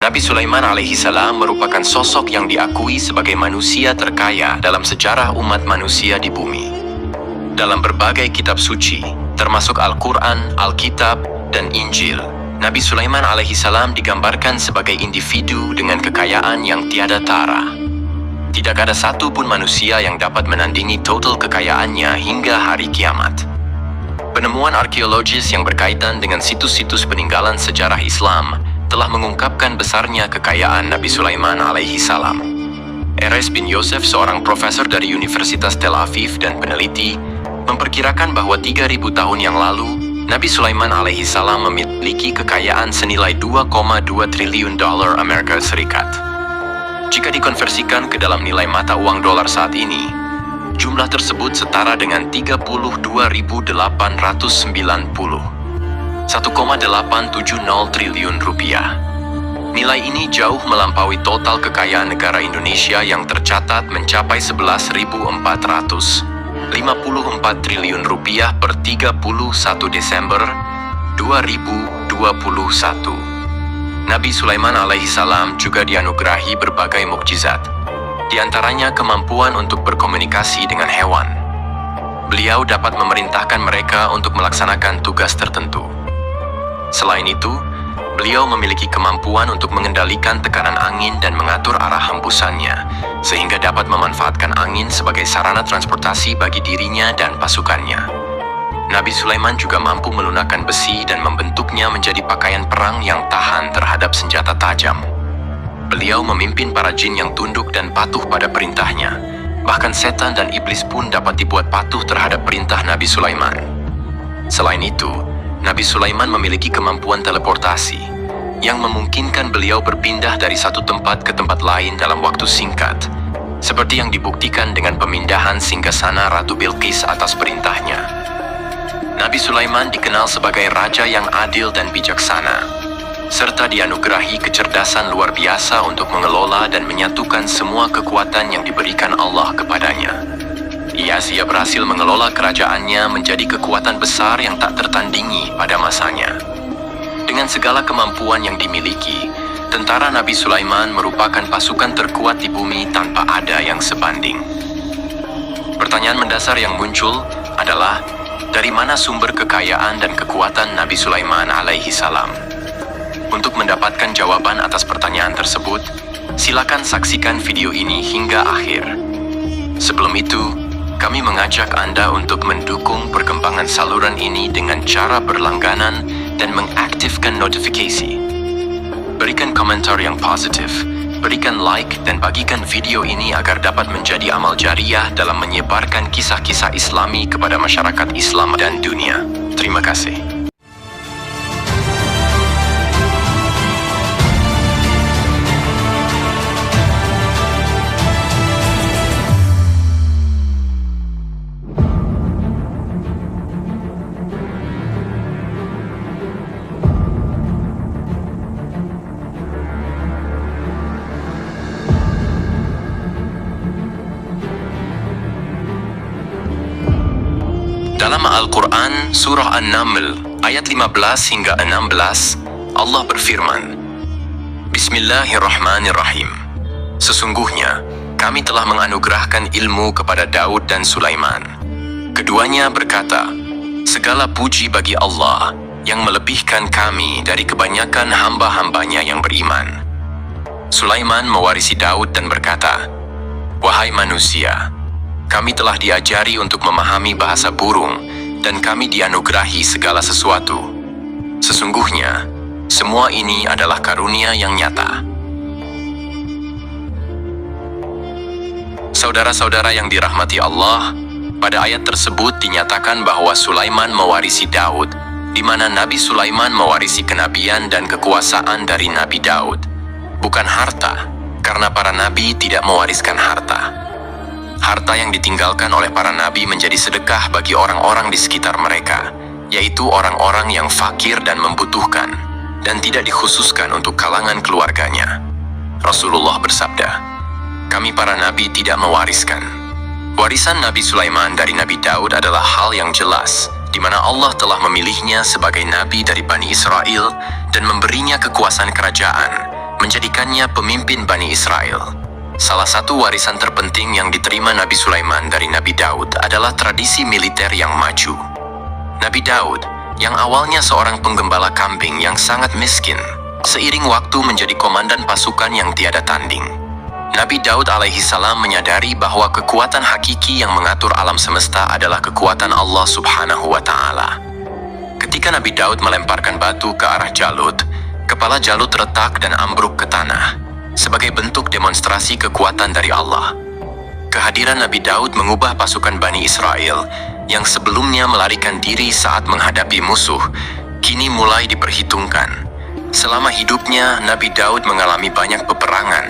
Nabi Sulaiman alaihi salam merupakan sosok yang diakui sebagai manusia terkaya dalam sejarah umat manusia di bumi. Dalam berbagai kitab suci, termasuk Al-Quran, Alkitab, dan Injil, Nabi Sulaiman alaihi salam digambarkan sebagai individu dengan kekayaan yang tiada tara. Tidak ada satu pun manusia yang dapat menandingi total kekayaannya hingga hari kiamat. Penemuan arkeologis yang berkaitan dengan situs-situs peninggalan sejarah Islam telah mengungkapkan besarnya kekayaan Nabi Sulaiman alaihi salam. Erez bin Yosef, seorang profesor dari Universitas Tel Aviv dan peneliti, memperkirakan bahwa 3.000 tahun yang lalu, Nabi Sulaiman alaihi salam memiliki kekayaan senilai 2,2 triliun dolar Amerika Serikat. Jika dikonversikan ke dalam nilai mata uang dolar saat ini, jumlah tersebut setara dengan 32.890. 1,870 triliun rupiah. Nilai ini jauh melampaui total kekayaan negara Indonesia yang tercatat mencapai 11.454 triliun rupiah per 31 Desember 2021. Nabi Sulaiman alaihi salam juga dianugerahi berbagai mukjizat, di antaranya kemampuan untuk berkomunikasi dengan hewan. Beliau dapat memerintahkan mereka untuk melaksanakan tugas tertentu. Selain itu, beliau memiliki kemampuan untuk mengendalikan tekanan angin dan mengatur arah hembusannya, sehingga dapat memanfaatkan angin sebagai sarana transportasi bagi dirinya dan pasukannya. Nabi Sulaiman juga mampu melunakkan besi dan membentuknya menjadi pakaian perang yang tahan terhadap senjata tajam. Beliau memimpin para jin yang tunduk dan patuh pada perintahnya. Bahkan setan dan iblis pun dapat dibuat patuh terhadap perintah Nabi Sulaiman. Selain itu, Nabi Sulaiman memiliki kemampuan teleportasi yang memungkinkan beliau berpindah dari satu tempat ke tempat lain dalam waktu singkat, seperti yang dibuktikan dengan pemindahan singgasana Ratu Bilqis atas perintahnya. Nabi Sulaiman dikenal sebagai raja yang adil dan bijaksana, serta dianugerahi kecerdasan luar biasa untuk mengelola dan menyatukan semua kekuatan yang diberikan Allah kepadanya. Ia berhasil mengelola kerajaannya menjadi kekuatan besar yang tak tertandingi pada masanya. Dengan segala kemampuan yang dimiliki, tentara Nabi Sulaiman merupakan pasukan terkuat di bumi tanpa ada yang sebanding. Pertanyaan mendasar yang muncul adalah, dari mana sumber kekayaan dan kekuatan Nabi Sulaiman alaihi salam? Untuk mendapatkan jawaban atas pertanyaan tersebut, silakan saksikan video ini hingga akhir. Sebelum itu, kami mengajak Anda untuk mendukung perkembangan saluran ini dengan cara berlangganan dan mengaktifkan notifikasi. Berikan komentar yang positif, berikan like dan bagikan video ini agar dapat menjadi amal jariah dalam menyebarkan kisah-kisah Islami kepada masyarakat Islam dan dunia. Terima kasih. Dalam Al-Quran, Surah An-Naml, ayat 15 hingga 16, Allah berfirman, Bismillahirrahmanirrahim. Sesungguhnya, kami telah menganugerahkan ilmu kepada Daud dan Sulaiman. Keduanya berkata, segala puji bagi Allah yang melebihkan kami dari kebanyakan hamba-hambanya yang beriman. Sulaiman mewarisi Daud dan berkata, wahai manusia, kami telah diajari untuk memahami bahasa burung, dan kami dianugerahi segala sesuatu. Sesungguhnya, semua ini adalah karunia yang nyata. Saudara-saudara yang dirahmati Allah, pada ayat tersebut dinyatakan bahwa Sulaiman mewarisi Daud, di mana Nabi Sulaiman mewarisi kenabian dan kekuasaan dari Nabi Daud. Bukan harta, karena para nabi tidak mewariskan harta. Harta yang ditinggalkan oleh para nabi menjadi sedekah bagi orang-orang di sekitar mereka, yaitu orang-orang yang fakir dan membutuhkan, dan tidak dikhususkan untuk kalangan keluarganya. Rasulullah bersabda, kami para nabi tidak mewariskan. Warisan Nabi Sulaiman dari Nabi Daud adalah hal yang jelas, di mana Allah telah memilihnya sebagai nabi dari Bani Israel dan memberinya kekuasaan kerajaan, menjadikannya pemimpin Bani Israel. Salah satu warisan terpenting yang diterima Nabi Sulaiman dari Nabi Daud adalah tradisi militer yang maju. Nabi Daud, yang awalnya seorang penggembala kambing yang sangat miskin, seiring waktu menjadi komandan pasukan yang tiada tanding. Nabi Daud alaihi salam menyadari bahwa kekuatan hakiki yang mengatur alam semesta adalah kekuatan Allah subhanahu wa ta'ala. Ketika Nabi Daud melemparkan batu ke arah Jalut, kepala Jalut retak dan ambruk ke tanah, sebagai bentuk demonstrasi kekuatan dari Allah. Kehadiran Nabi Daud mengubah pasukan Bani Israel yang sebelumnya melarikan diri saat menghadapi musuh, kini mulai diperhitungkan. Selama hidupnya, Nabi Daud mengalami banyak peperangan,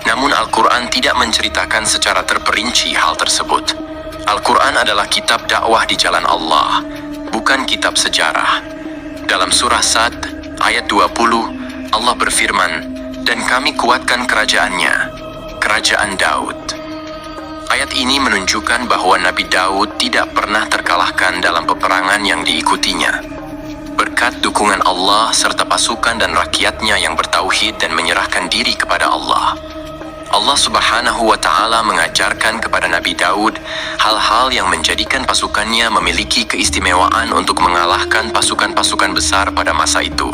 namun Al-Quran tidak menceritakan secara terperinci hal tersebut. Al-Quran adalah kitab dakwah di jalan Allah, bukan kitab sejarah. Dalam surah Sad, ayat 20, Allah berfirman, "Dan kami kuatkan kerajaannya, kerajaan Daud." Ayat ini menunjukkan bahwa Nabi Daud tidak pernah terkalahkan dalam peperangan yang diikutinya. Berkat dukungan Allah serta pasukan dan rakyatnya yang bertauhid dan menyerahkan diri kepada Allah, Allah subhanahu wa ta'ala mengajarkan kepada Nabi Daud hal-hal yang menjadikan pasukannya memiliki keistimewaan untuk mengalahkan pasukan-pasukan besar pada masa itu.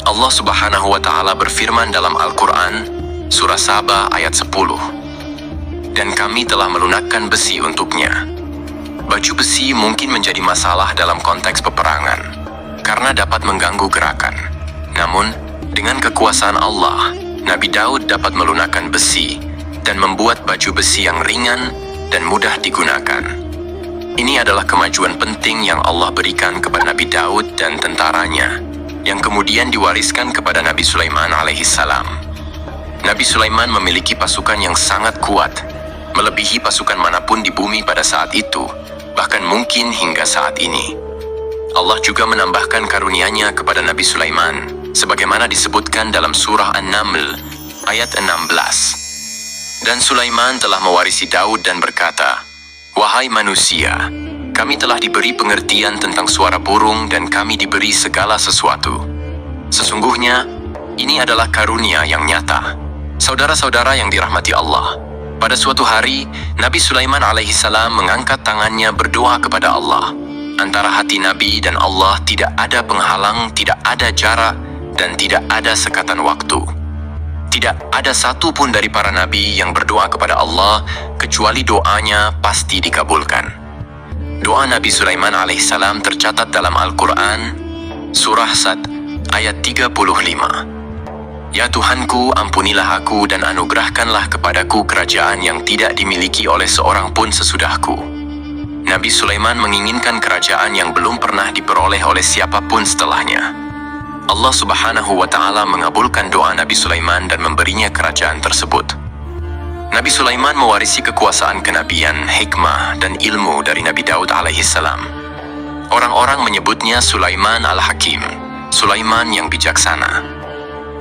Allah subhanahu wa ta'ala berfirman dalam Al-Quran, surah Saba ayat 10, "Dan kami telah melunakkan besi untuknya." Baju besi mungkin menjadi masalah dalam konteks peperangan, karena dapat mengganggu gerakan. Namun, dengan kekuasaan Allah, Nabi Daud dapat melunakkan besi dan membuat baju besi yang ringan dan mudah digunakan. Ini adalah kemajuan penting yang Allah berikan kepada Nabi Daud dan tentaranya, yang kemudian diwariskan kepada Nabi Sulaiman alaihissalam. Nabi Sulaiman memiliki pasukan yang sangat kuat, melebihi pasukan manapun di bumi pada saat itu, bahkan mungkin hingga saat ini. Allah juga menambahkan karunia-Nya kepada Nabi Sulaiman, sebagaimana disebutkan dalam surah An-Naml ayat 16. "Dan Sulaiman telah mewarisi Daud dan berkata, 'Wahai manusia, kami telah diberi pengertian tentang suara burung dan kami diberi segala sesuatu. Sesungguhnya, ini adalah karunia yang nyata.'" Saudara-saudara yang dirahmati Allah, pada suatu hari, Nabi Sulaiman alaihissalam mengangkat tangannya berdoa kepada Allah. Antara hati Nabi dan Allah tidak ada penghalang, tidak ada jarak, dan tidak ada sekatan waktu. Tidak ada satu pun dari para nabi yang berdoa kepada Allah, kecuali doanya pasti dikabulkan. Doa Nabi Sulaiman alaihissalam tercatat dalam Al-Quran, surah Sad, ayat 35. "Ya Tuhanku, ampunilah aku dan anugerahkanlah kepadaku kerajaan yang tidak dimiliki oleh seorang pun sesudahku." Nabi Sulaiman menginginkan kerajaan yang belum pernah diperoleh oleh siapapun setelahnya. Allah subhanahu wa ta'ala mengabulkan doa Nabi Sulaiman dan memberinya kerajaan tersebut. Nabi Sulaiman mewarisi kekuasaan kenabian, hikmah, dan ilmu dari Nabi Daud alaihissalam. Orang-orang menyebutnya Sulaiman al-Hakim, Sulaiman yang bijaksana.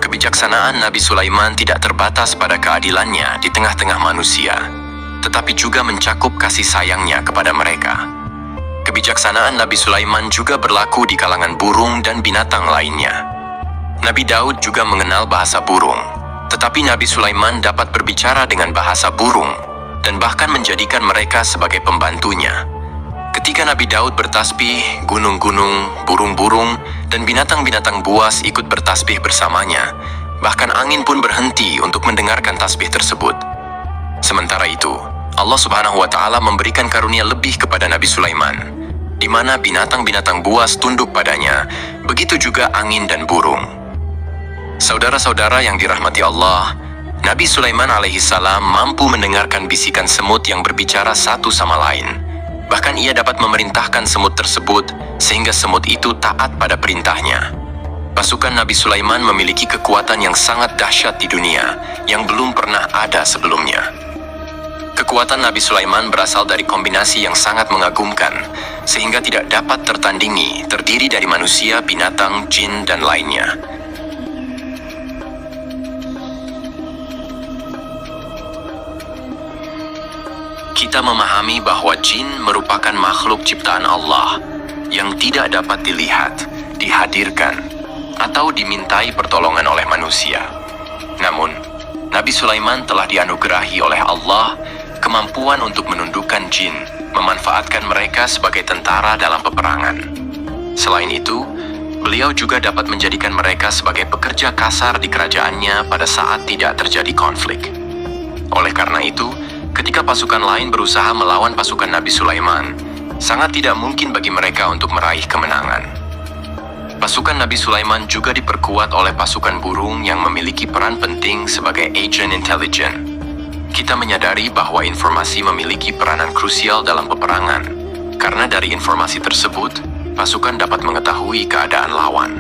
Kebijaksanaan Nabi Sulaiman tidak terbatas pada keadilannya di tengah-tengah manusia, tetapi juga mencakup kasih sayangnya kepada mereka. Kebijaksanaan Nabi Sulaiman juga berlaku di kalangan burung dan binatang lainnya. Nabi Daud juga mengenal bahasa burung, tetapi Nabi Sulaiman dapat berbicara dengan bahasa burung dan bahkan menjadikan mereka sebagai pembantunya. Ketika Nabi Daud bertasbih, gunung-gunung, burung-burung, dan binatang-binatang buas ikut bertasbih bersamanya. Bahkan angin pun berhenti untuk mendengarkan tasbih tersebut. Sementara itu, Allah subhanahu wa ta'ala memberikan karunia lebih kepada Nabi Sulaiman, di mana binatang-binatang buas tunduk padanya, begitu juga angin dan burung. Saudara-saudara yang dirahmati Allah, Nabi Sulaiman alaihissalam mampu mendengarkan bisikan semut yang berbicara satu sama lain. Bahkan ia dapat memerintahkan semut tersebut, sehingga semut itu taat pada perintahnya. Pasukan Nabi Sulaiman memiliki kekuatan yang sangat dahsyat di dunia, yang belum pernah ada sebelumnya. Kekuatan Nabi Sulaiman berasal dari kombinasi yang sangat mengagumkan, sehingga tidak dapat tertandingi, terdiri dari manusia, binatang, jin, dan lainnya. Kita memahami bahwa jin merupakan makhluk ciptaan Allah yang tidak dapat dilihat, dihadirkan, atau dimintai pertolongan oleh manusia. Nabi Sulaiman telah dianugerahi oleh Allah kemampuan untuk menundukkan jin, memanfaatkan mereka sebagai tentara dalam peperangan. Selain itu, beliau juga dapat menjadikan mereka sebagai pekerja kasar di kerajaannya pada saat tidak terjadi konflik. Oleh karena itu, ketika pasukan lain berusaha melawan pasukan Nabi Sulaiman, sangat tidak mungkin bagi mereka untuk meraih kemenangan. Pasukan Nabi Sulaiman juga diperkuat oleh pasukan burung yang memiliki peran penting sebagai agen intelijen. Kita menyadari bahwa informasi memiliki peranan krusial dalam peperangan, karena dari informasi tersebut, pasukan dapat mengetahui keadaan lawan.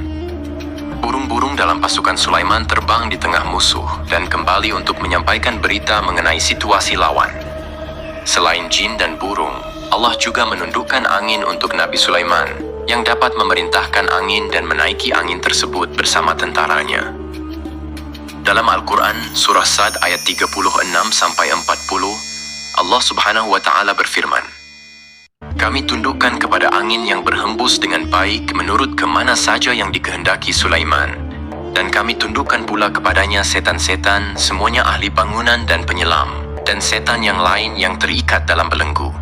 Burung-burung dalam pasukan Sulaiman terbang di tengah musuh dan kembali untuk menyampaikan berita mengenai situasi lawan. Selain jin dan burung, Allah juga menundukkan angin untuk Nabi Sulaiman, yang dapat memerintahkan angin dan menaiki angin tersebut bersama tentaranya. Dalam Al-Quran, Surah Sad ayat 36-40, Allah Subhanahu wa Ta'ala berfirman, "Kami tundukkan kepada angin yang berhembus dengan baik menurut kemana saja yang dikehendaki Sulaiman, dan kami tundukkan pula kepadanya setan-setan, semuanya ahli bangunan dan penyelam, dan setan yang lain yang terikat dalam belenggu.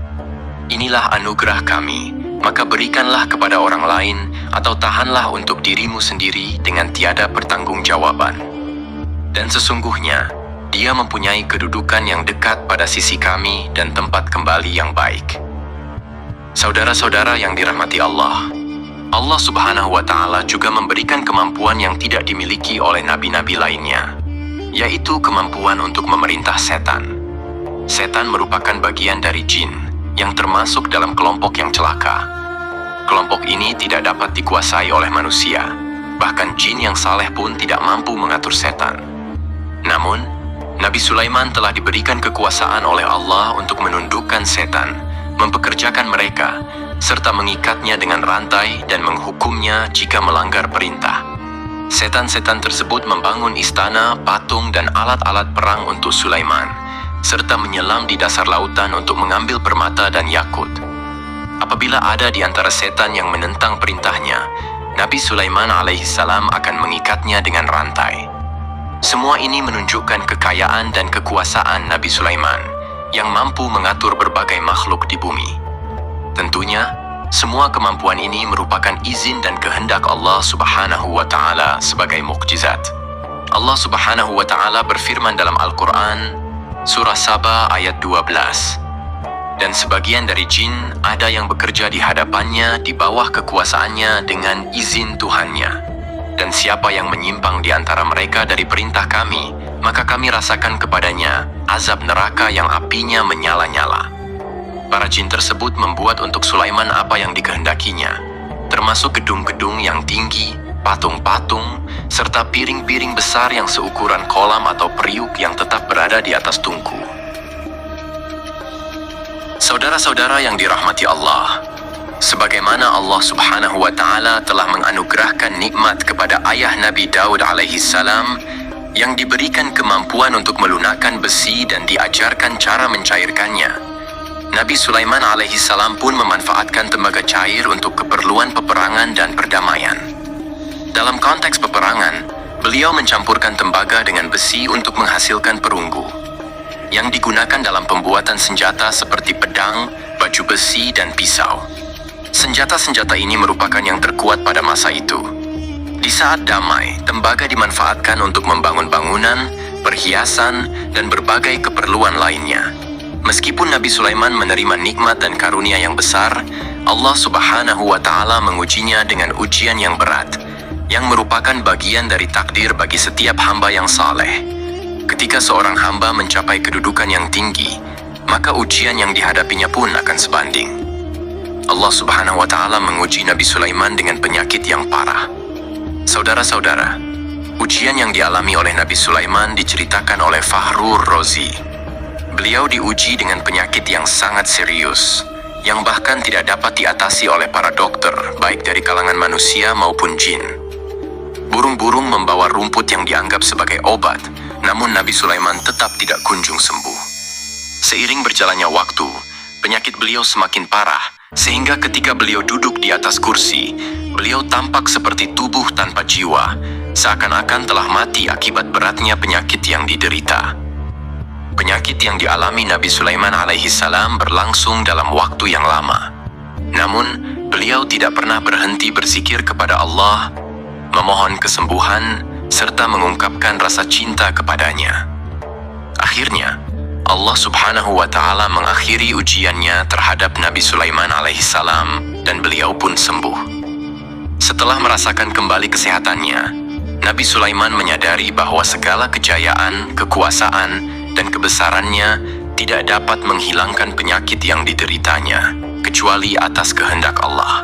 Inilah anugerah kami, maka berikanlah kepada orang lain, atau tahanlah untuk dirimu sendiri dengan tiada pertanggungjawaban. Dan sesungguhnya, Dia mempunyai kedudukan yang dekat pada sisi kami dan tempat kembali yang baik." Saudara-saudara yang dirahmati Allah, Allah Subhanahu wa Ta'ala juga memberikan kemampuan yang tidak dimiliki oleh nabi-nabi lainnya, yaitu kemampuan untuk memerintah setan. Setan merupakan bagian dari jin yang termasuk dalam kelompok yang celaka. Kelompok ini tidak dapat dikuasai oleh manusia, bahkan jin yang saleh pun tidak mampu mengatur setan. Namun, Nabi Sulaiman telah diberikan kekuasaan oleh Allah untuk menundukkan setan, mempekerjakan mereka, serta mengikatnya dengan rantai dan menghukumnya jika melanggar perintah. Setan-setan tersebut membangun istana, patung, dan alat-alat perang untuk Sulaiman, serta menyelam di dasar lautan untuk mengambil permata dan yakut. Apabila ada di antara setan yang menentang perintahnya, Nabi Sulaiman alaihissalam akan mengikatnya dengan rantai. Semua ini menunjukkan kekayaan dan kekuasaan Nabi Sulaiman yang mampu mengatur berbagai makhluk di bumi. Tentunya, semua kemampuan ini merupakan izin dan kehendak Allah Subhanahu wa Ta'ala sebagai mukjizat. Allah Subhanahu wa Ta'ala berfirman dalam Al-Quran, Surah Saba ayat 12, "Dan sebagian dari jin ada yang bekerja di hadapannya di bawah kekuasaannya dengan izin Tuhannya. Dan siapa yang menyimpang di antara mereka dari perintah kami, maka kami rasakan kepadanya azab neraka yang apinya menyala-nyala." Para jin tersebut membuat untuk Sulaiman apa yang dikehendakinya, termasuk gedung-gedung yang tinggi, patung-patung, serta piring-piring besar yang seukuran kolam atau periuk yang tetap berada di atas tungku. Saudara-saudara yang dirahmati Allah, sebagaimana Allah Subhanahu wa Ta'ala telah menganugerahkan nikmat kepada ayah Nabi Daud alaihissalam yang diberikan kemampuan untuk melunakkan besi dan diajarkan cara mencairkannya, Nabi Sulaiman alaihissalam pun memanfaatkan tembaga cair untuk keperluan peperangan dan perdamaian. Dalam konteks peperangan, beliau mencampurkan tembaga dengan besi untuk menghasilkan perunggu, yang digunakan dalam pembuatan senjata seperti pedang, baju besi, dan pisau. Senjata-senjata ini merupakan yang terkuat pada masa itu. Di saat damai, tembaga dimanfaatkan untuk membangun bangunan, perhiasan, dan berbagai keperluan lainnya. Meskipun Nabi Sulaiman menerima nikmat dan karunia yang besar, Allah Subhanahu wa Ta'ala mengujinya dengan ujian yang berat, yang merupakan bagian dari takdir bagi setiap hamba yang saleh. Ketika seorang hamba mencapai kedudukan yang tinggi, maka ujian yang dihadapinya pun akan sebanding. Allah Subhanahu wa Ta'ala menguji Nabi Sulaiman dengan penyakit yang parah. Saudara-saudara, ujian yang dialami oleh Nabi Sulaiman diceritakan oleh Fahrur Rozi. Beliau diuji dengan penyakit yang sangat serius, yang bahkan tidak dapat diatasi oleh para dokter, baik dari kalangan manusia maupun jin. Burung-burung membawa rumput yang dianggap sebagai obat, namun Nabi Sulaiman tetap tidak kunjung sembuh. Seiring berjalannya waktu, penyakit beliau semakin parah, sehingga ketika beliau duduk di atas kursi, beliau tampak seperti tubuh tanpa jiwa, seakan-akan telah mati akibat beratnya penyakit yang diderita. Penyakit yang dialami Nabi Sulaiman alaihissalam berlangsung dalam waktu yang lama. Namun, beliau tidak pernah berhenti berzikir kepada Allah, memohon kesembuhan, serta mengungkapkan rasa cinta kepadanya. Akhirnya, Allah Subhanahu wa Ta'ala mengakhiri ujiannya terhadap Nabi Sulaiman alaihissalam dan beliau pun sembuh. Setelah merasakan kembali kesehatannya, Nabi Sulaiman menyadari bahwa segala kejayaan, kekuasaan, dan kebesarannya tidak dapat menghilangkan penyakit yang dideritanya, kecuali atas kehendak Allah.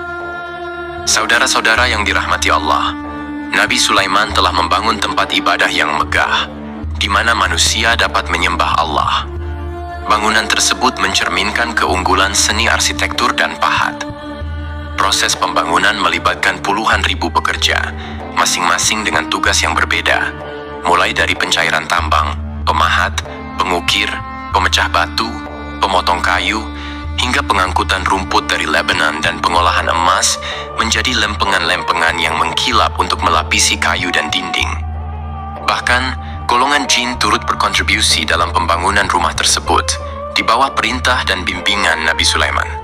Saudara-saudara yang dirahmati Allah, Nabi Sulaiman telah membangun tempat ibadah yang megah, di mana manusia dapat menyembah Allah. Bangunan tersebut mencerminkan keunggulan seni arsitektur dan pahat. Proses pembangunan melibatkan puluhan ribu pekerja, masing-masing dengan tugas yang berbeda, mulai dari pencairan tambang, pemahat, pengukir, pemecah batu, pemotong kayu, hingga pengangkutan rumput dari Lebanon dan pengolahan emas menjadi lempengan-lempengan yang mengkilap untuk melapisi kayu dan dinding. Bahkan, golongan jin turut berkontribusi dalam pembangunan rumah tersebut, di bawah perintah dan bimbingan Nabi Sulaiman.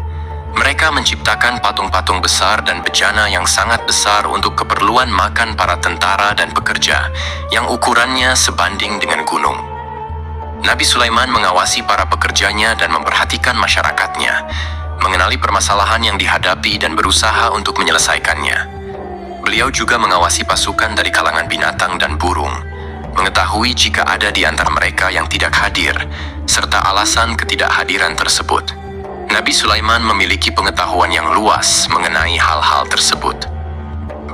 Mereka menciptakan patung-patung besar dan bejana yang sangat besar untuk keperluan makan para tentara dan pekerja, yang ukurannya sebanding dengan gunung. Nabi Sulaiman mengawasi para pekerjanya dan memperhatikan masyarakatnya, mengenali permasalahan yang dihadapi dan berusaha untuk menyelesaikannya. Beliau juga mengawasi pasukan dari kalangan binatang dan burung, mengetahui jika ada di antara mereka yang tidak hadir, serta alasan ketidakhadiran tersebut. Nabi Sulaiman memiliki pengetahuan yang luas mengenai hal-hal tersebut.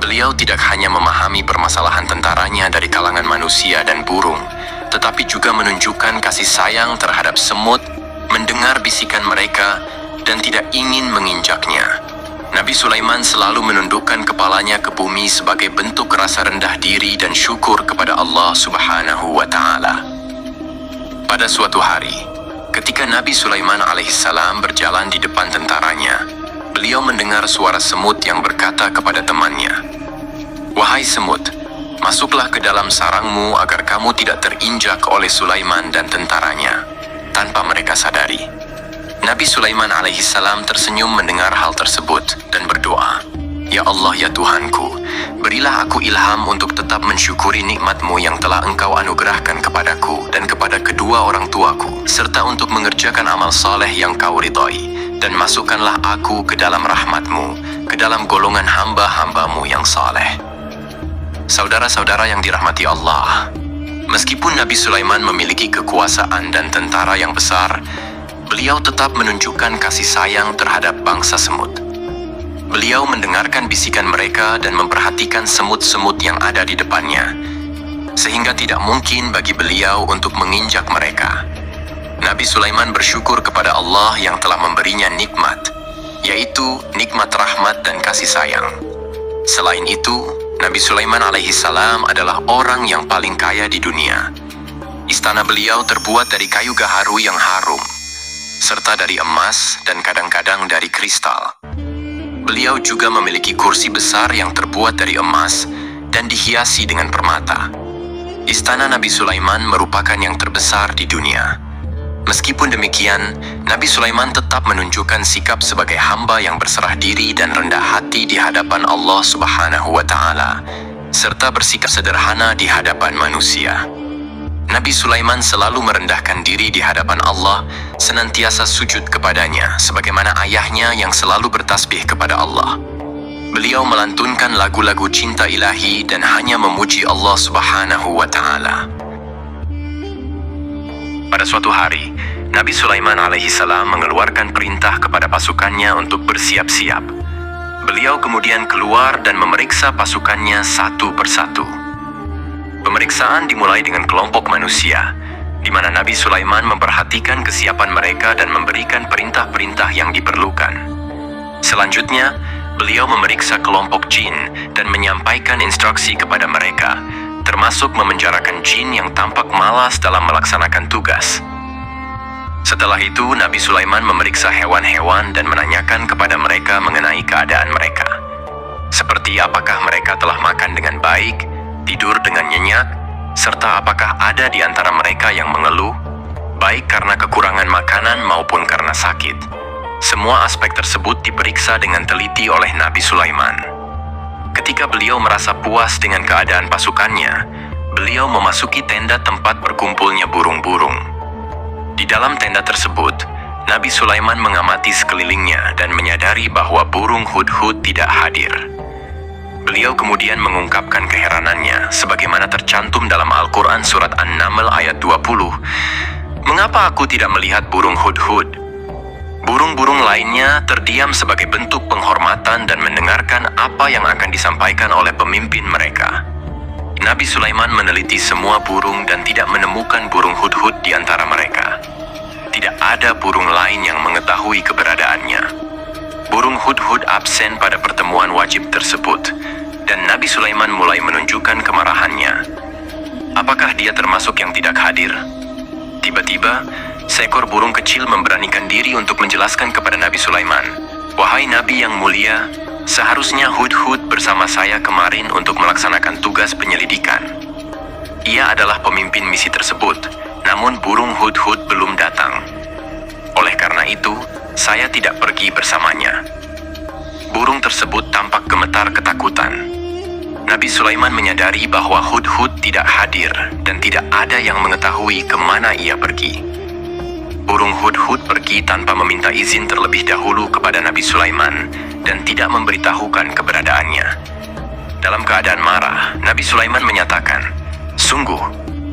Beliau tidak hanya memahami permasalahan tentaranya dari kalangan manusia dan burung, tetapi juga menunjukkan kasih sayang terhadap semut, mendengar bisikan mereka, dan tidak ingin menginjaknya. Nabi Sulaiman selalu menundukkan kepalanya ke bumi sebagai bentuk rasa rendah diri dan syukur kepada Allah Subhanahu wa Ta'ala. Pada suatu hari, ketika Nabi Sulaiman alaihissalam berjalan di depan tentaranya, beliau mendengar suara semut yang berkata kepada temannya, "Wahai semut, masuklah ke dalam sarangmu agar kamu tidak terinjak oleh Sulaiman dan tentaranya," tanpa mereka sadari. Nabi Sulaiman alaihissalam tersenyum mendengar hal tersebut dan berdoa, "Ya Allah, ya Tuhanku, berilah aku ilham untuk tetap mensyukuri nikmat-Mu yang telah Engkau anugerahkan kepadaku dan kepada kedua orang tuaku, serta untuk mengerjakan amal saleh yang Kau ridhai, dan masukkanlah aku ke dalam rahmat-Mu, ke dalam golongan hamba-hamba-Mu yang saleh." Saudara-saudara yang dirahmati Allah, meskipun Nabi Sulaiman memiliki kekuasaan dan tentara yang besar, beliau tetap menunjukkan kasih sayang terhadap bangsa semut. Beliau mendengarkan bisikan mereka dan memperhatikan semut-semut yang ada di depannya, sehingga tidak mungkin bagi beliau untuk menginjak mereka. Nabi Sulaiman bersyukur kepada Allah yang telah memberinya nikmat, yaitu nikmat rahmat dan kasih sayang. Selain itu, Nabi Sulaiman alaihissalam adalah orang yang paling kaya di dunia. Istana beliau terbuat dari kayu gaharu yang harum, serta dari emas dan kadang-kadang dari kristal. Beliau juga memiliki kursi besar yang terbuat dari emas dan dihiasi dengan permata. Istana Nabi Sulaiman merupakan yang terbesar di dunia. Meskipun demikian, Nabi Sulaiman tetap menunjukkan sikap sebagai hamba yang berserah diri dan rendah hati di hadapan Allah Subhanahu wa Ta'ala, serta bersikap sederhana di hadapan manusia. Nabi Sulaiman selalu merendahkan diri di hadapan Allah, senantiasa sujud kepadanya, sebagaimana ayahnya yang selalu bertasbih kepada Allah. Beliau melantunkan lagu-lagu cinta ilahi dan hanya memuji Allah Subhanahu wa Ta'ala. Pada suatu hari, Nabi Sulaiman alaihissalam mengeluarkan perintah kepada pasukannya untuk bersiap-siap. Beliau kemudian keluar dan memeriksa pasukannya satu persatu. Pemeriksaan dimulai dengan kelompok manusia, di mana Nabi Sulaiman memperhatikan kesiapan mereka dan memberikan perintah-perintah yang diperlukan. Selanjutnya, beliau memeriksa kelompok jin dan menyampaikan instruksi kepada mereka, termasuk memenjarakan jin yang tampak malas dalam melaksanakan tugas. Setelah itu, Nabi Sulaiman memeriksa hewan-hewan dan menanyakan kepada mereka mengenai keadaan mereka, seperti apakah mereka telah makan dengan baik, tidur dengan nyenyak, serta apakah ada di antara mereka yang mengeluh, baik karena kekurangan makanan maupun karena sakit. Semua aspek tersebut diperiksa dengan teliti oleh Nabi Sulaiman. Ketika beliau merasa puas dengan keadaan pasukannya, beliau memasuki tenda tempat berkumpulnya burung-burung. Di dalam tenda tersebut, Nabi Sulaiman mengamati sekelilingnya dan menyadari bahwa burung hudhud tidak hadir. Beliau kemudian mengungkapkan keheranannya sebagaimana tercantum dalam Al-Quran surat An-Naml ayat 20. Mengapa aku tidak melihat burung hudhud? Burung-burung lainnya terdiam sebagai bentuk penghormatan dan mendengarkan apa yang akan disampaikan oleh pemimpin mereka. Nabi Sulaiman meneliti semua burung dan tidak menemukan burung hudhud di antara mereka. Tidak ada burung lain yang mengetahui keberadaannya. Burung hudhud absen pada pertemuan wajib tersebut, dan Nabi Sulaiman mulai menunjukkan kemarahannya. Apakah dia termasuk yang tidak hadir? Tiba-tiba, seekor burung kecil memberanikan diri untuk menjelaskan kepada Nabi Sulaiman, "Wahai Nabi yang mulia, seharusnya hudhud bersama saya kemarin untuk melaksanakan tugas penyelidikan. Ia adalah pemimpin misi tersebut, namun burung hudhud belum datang. Oleh karena itu, saya tidak pergi bersamanya." Burung tersebut tampak gemetar ketakutan. Nabi Sulaiman menyadari bahwa hudhud tidak hadir dan tidak ada yang mengetahui kemana ia pergi. Burung hudhud pergi tanpa meminta izin terlebih dahulu kepada Nabi Sulaiman dan tidak memberitahukan keberadaannya. Dalam keadaan marah, Nabi Sulaiman menyatakan, "Sungguh,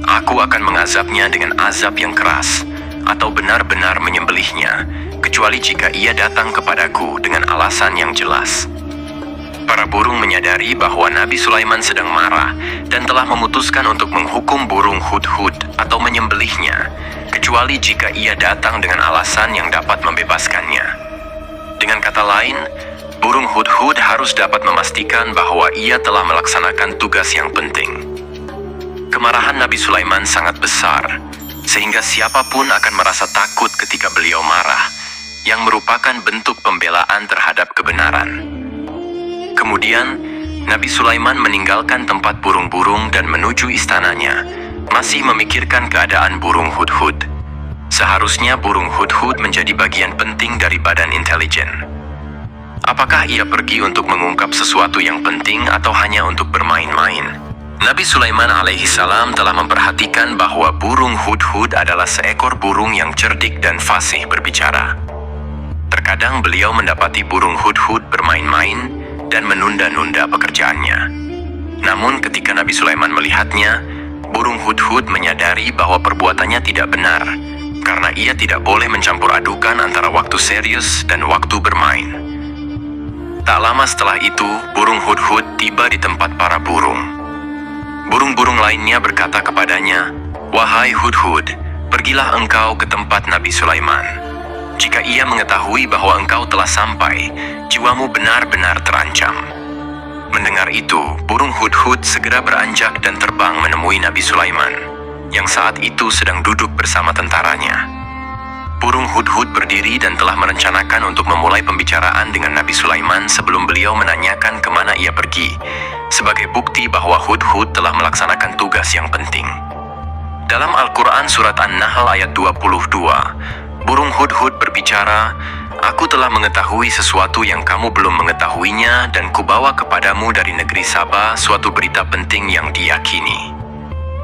aku akan mengazabnya dengan azab yang keras, atau benar-benar menyembelihnya, kecuali jika ia datang kepadaku dengan alasan yang jelas." Para burung menyadari bahwa Nabi Sulaiman sedang marah dan telah memutuskan untuk menghukum burung hudhud atau menyembelihnya, kecuali jika ia datang dengan alasan yang dapat membebaskannya. Dengan kata lain, burung hudhud harus dapat memastikan bahwa ia telah melaksanakan tugas yang penting. Kemarahan Nabi Sulaiman sangat besar, sehingga siapapun akan merasa takut ketika beliau marah, yang merupakan bentuk pembelaan terhadap kebenaran. Kemudian, Nabi Sulaiman meninggalkan tempat burung-burung dan menuju istananya, masih memikirkan keadaan burung hudhud. Seharusnya burung hudhud menjadi bagian penting dari badan intelijen. Apakah ia pergi untuk mengungkap sesuatu yang penting atau hanya untuk bermain-main? Nabi Sulaiman alaihissalam telah memperhatikan bahwa burung hudhud adalah seekor burung yang cerdik dan fasih berbicara. Terkadang beliau mendapati burung hudhud bermain-main dan menunda-nunda pekerjaannya. Namun ketika Nabi Sulaiman melihatnya, burung hudhud menyadari bahwa perbuatannya tidak benar, karena ia tidak boleh mencampur adukan antara waktu serius dan waktu bermain. Tak lama setelah itu, burung hudhud tiba di tempat para burung. Burung-burung lainnya berkata kepadanya, "Wahai hudhud, pergilah engkau ke tempat Nabi Sulaiman. Jika ia mengetahui bahwa engkau telah sampai, jiwamu benar-benar terancam." Mendengar itu, burung hudhud segera beranjak dan terbang menemui Nabi Sulaiman, yang saat itu sedang duduk bersama tentaranya. Burung hudhud berdiri dan telah merencanakan untuk memulai pembicaraan dengan Nabi Sulaiman sebelum beliau menanyakan kemana ia pergi, sebagai bukti bahwa hudhud telah melaksanakan tugas yang penting. Dalam Al-Quran surat An-Nahl ayat 22, burung hudhud berbicara, "Aku telah mengetahui sesuatu yang kamu belum mengetahuinya dan kubawa kepadamu dari negeri Saba suatu berita penting yang diyakini."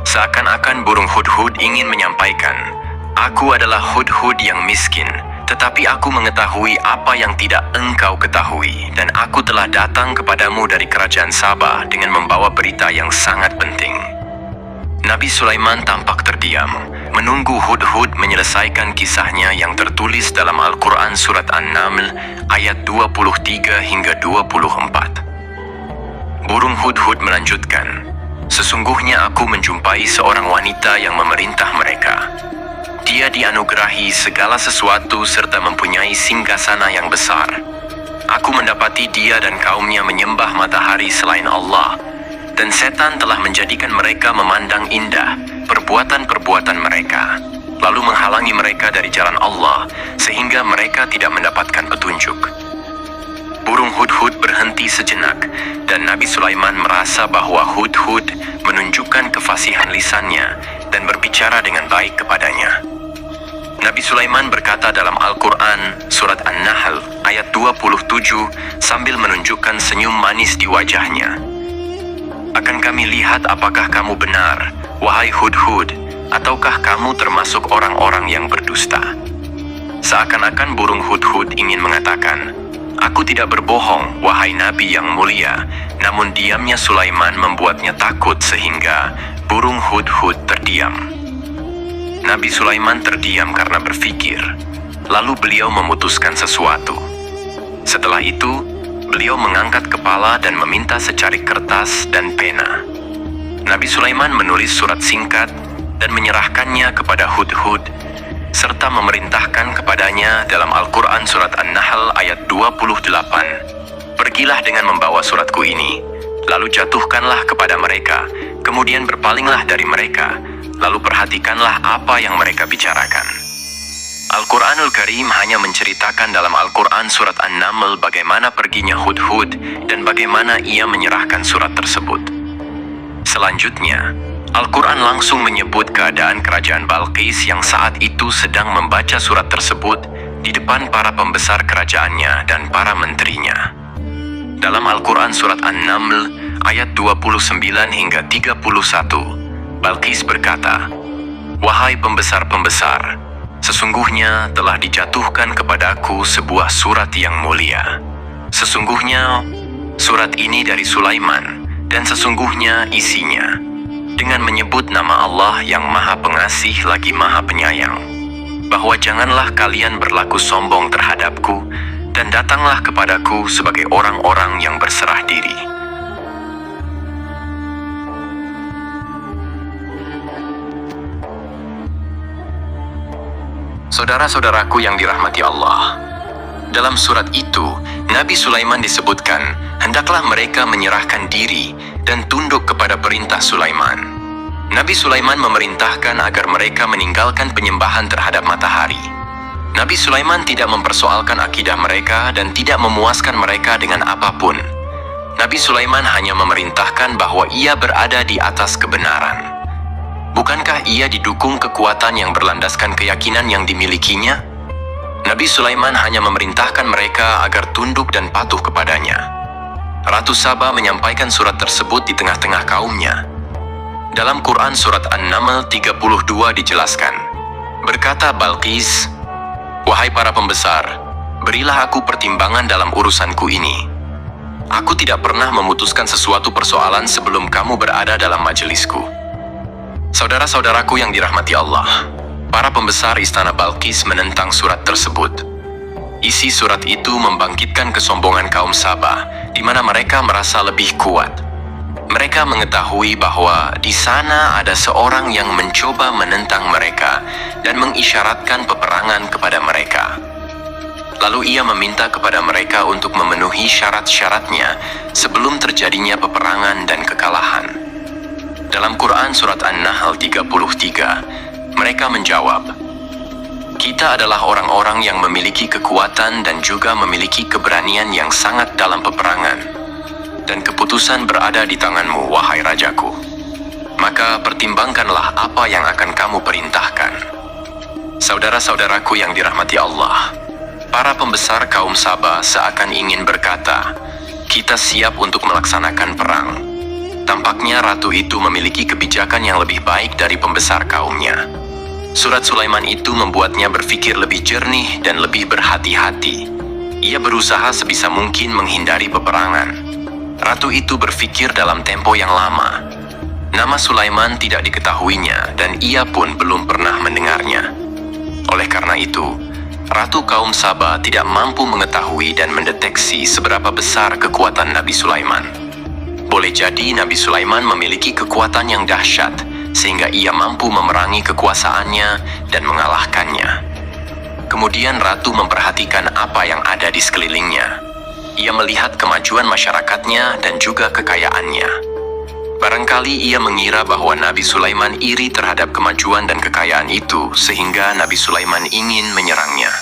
Seakan-akan burung hudhud ingin menyampaikan, "Aku adalah hudhud yang miskin, tetapi aku mengetahui apa yang tidak engkau ketahui, dan aku telah datang kepadamu dari kerajaan Saba dengan membawa berita yang sangat penting." Nabi Sulaiman tampak terdiam, menunggu hudhud menyelesaikan kisahnya yang tertulis dalam Al-Quran surat An-Naml ayat 23 hingga 24. Burung hudhud melanjutkan, "Sesungguhnya aku menjumpai seorang wanita yang memerintah mereka. Dia dianugerahi segala sesuatu serta mempunyai singgasana yang besar. Aku mendapati dia dan kaumnya menyembah matahari selain Allah, dan setan telah menjadikan mereka memandang indah perbuatan-perbuatan mereka, lalu menghalangi mereka dari jalan Allah, sehingga mereka tidak mendapatkan petunjuk." Burung hudhud berhenti sejenak, dan Nabi Sulaiman merasa bahwa hudhud menunjukkan kefasihan lisannya dan berbicara dengan baik kepadanya. Nabi Sulaiman berkata dalam Al-Quran, surat An-Nahl, ayat 27, sambil menunjukkan senyum manis di wajahnya. Akan kami lihat apakah kamu benar, wahai Hudhud, ataukah kamu termasuk orang-orang yang berdusta. Seakan-akan burung Hudhud ingin mengatakan, aku tidak berbohong, wahai Nabi yang mulia, namun diamnya Sulaiman membuatnya takut sehingga burung Hudhud terdiam. Nabi Sulaiman terdiam karena berpikir, lalu beliau memutuskan sesuatu. Setelah itu, beliau mengangkat kepala dan meminta secarik kertas dan pena. Nabi Sulaiman menulis surat singkat dan menyerahkannya kepada Hudhud, serta memerintahkan kepadanya dalam Al-Quran surat An-Nahl ayat 28, pergilah dengan membawa suratku ini, lalu jatuhkanlah kepada mereka, kemudian berpalinglah dari mereka, lalu perhatikanlah apa yang mereka bicarakan. Al-Quranul Karim hanya menceritakan dalam Al-Quran surat An-Naml bagaimana perginya Hudhud dan bagaimana ia menyerahkan surat tersebut. Selanjutnya, Al-Quran langsung menyebut keadaan kerajaan Balqis yang saat itu sedang membaca surat tersebut di depan para pembesar kerajaannya dan para menterinya. Dalam Al-Quran surat An-Naml ayat 29 hingga 31, Balqis berkata, wahai pembesar-pembesar, sesungguhnya telah dijatuhkan kepadaku sebuah surat yang mulia. Sesungguhnya surat ini dari Sulaiman, dan sesungguhnya isinya dengan menyebut nama Allah yang Maha Pengasih lagi Maha Penyayang, bahwa janganlah kalian berlaku sombong terhadapku, dan datanglah kepadaku sebagai orang-orang yang berserah diri. Saudara-saudaraku yang dirahmati Allah, dalam surat itu, Nabi Sulaiman disebutkan, hendaklah mereka menyerahkan diri dan tunduk kepada perintah Sulaiman. Nabi Sulaiman memerintahkan agar mereka meninggalkan penyembahan terhadap matahari. Nabi Sulaiman tidak mempersoalkan akidah mereka dan tidak memuaskan mereka dengan apapun. Nabi Sulaiman hanya memerintahkan bahwa ia berada di atas kebenaran. Bukankah ia didukung kekuatan yang berlandaskan keyakinan yang dimilikinya? Nabi Sulaiman hanya memerintahkan mereka agar tunduk dan patuh kepadanya. Ratu Saba menyampaikan surat tersebut di tengah-tengah kaumnya. Dalam Quran surat An-Naml 32 dijelaskan, berkata Balqis, wahai para pembesar, berilah aku pertimbangan dalam urusanku ini. Aku tidak pernah memutuskan sesuatu persoalan sebelum kamu berada dalam majelisku. Saudara-saudaraku yang dirahmati Allah, para pembesar istana Balqis menentang surat tersebut. Isi surat itu membangkitkan kesombongan kaum Sabah, di mana mereka merasa lebih kuat. Mereka mengetahui bahwa di sana ada seorang yang mencoba menentang mereka dan mengisyaratkan peperangan kepada mereka. Lalu ia meminta kepada mereka untuk memenuhi syarat-syaratnya sebelum terjadinya peperangan dan kekalahan. Dalam Quran surat An-Nahl 33, mereka menjawab, kita adalah orang-orang yang memiliki kekuatan dan juga memiliki keberanian yang sangat dalam peperangan, dan keputusan berada di tanganmu, wahai rajaku. Maka pertimbangkanlah apa yang akan kamu perintahkan. Saudara-saudaraku yang dirahmati Allah, para pembesar kaum Sabah seakan ingin berkata, kita siap untuk melaksanakan perang. Tampaknya ratu itu memiliki kebijakan yang lebih baik dari pembesar kaumnya. Surat Sulaiman itu membuatnya berpikir lebih jernih dan lebih berhati-hati. Ia berusaha sebisa mungkin menghindari peperangan. Ratu itu berpikir dalam tempo yang lama. Nama Sulaiman tidak diketahuinya dan ia pun belum pernah mendengarnya. Oleh karena itu, Ratu kaum Saba tidak mampu mengetahui dan mendeteksi seberapa besar kekuatan Nabi Sulaiman. Boleh jadi Nabi Sulaiman memiliki kekuatan yang dahsyat, sehingga ia mampu memerangi kekuasaannya dan mengalahkannya. Kemudian Ratu memperhatikan apa yang ada di sekelilingnya. Ia melihat kemajuan masyarakatnya dan juga kekayaannya. Barangkali ia mengira bahwa Nabi Sulaiman iri terhadap kemajuan dan kekayaan itu, sehingga Nabi Sulaiman ingin menyerangnya.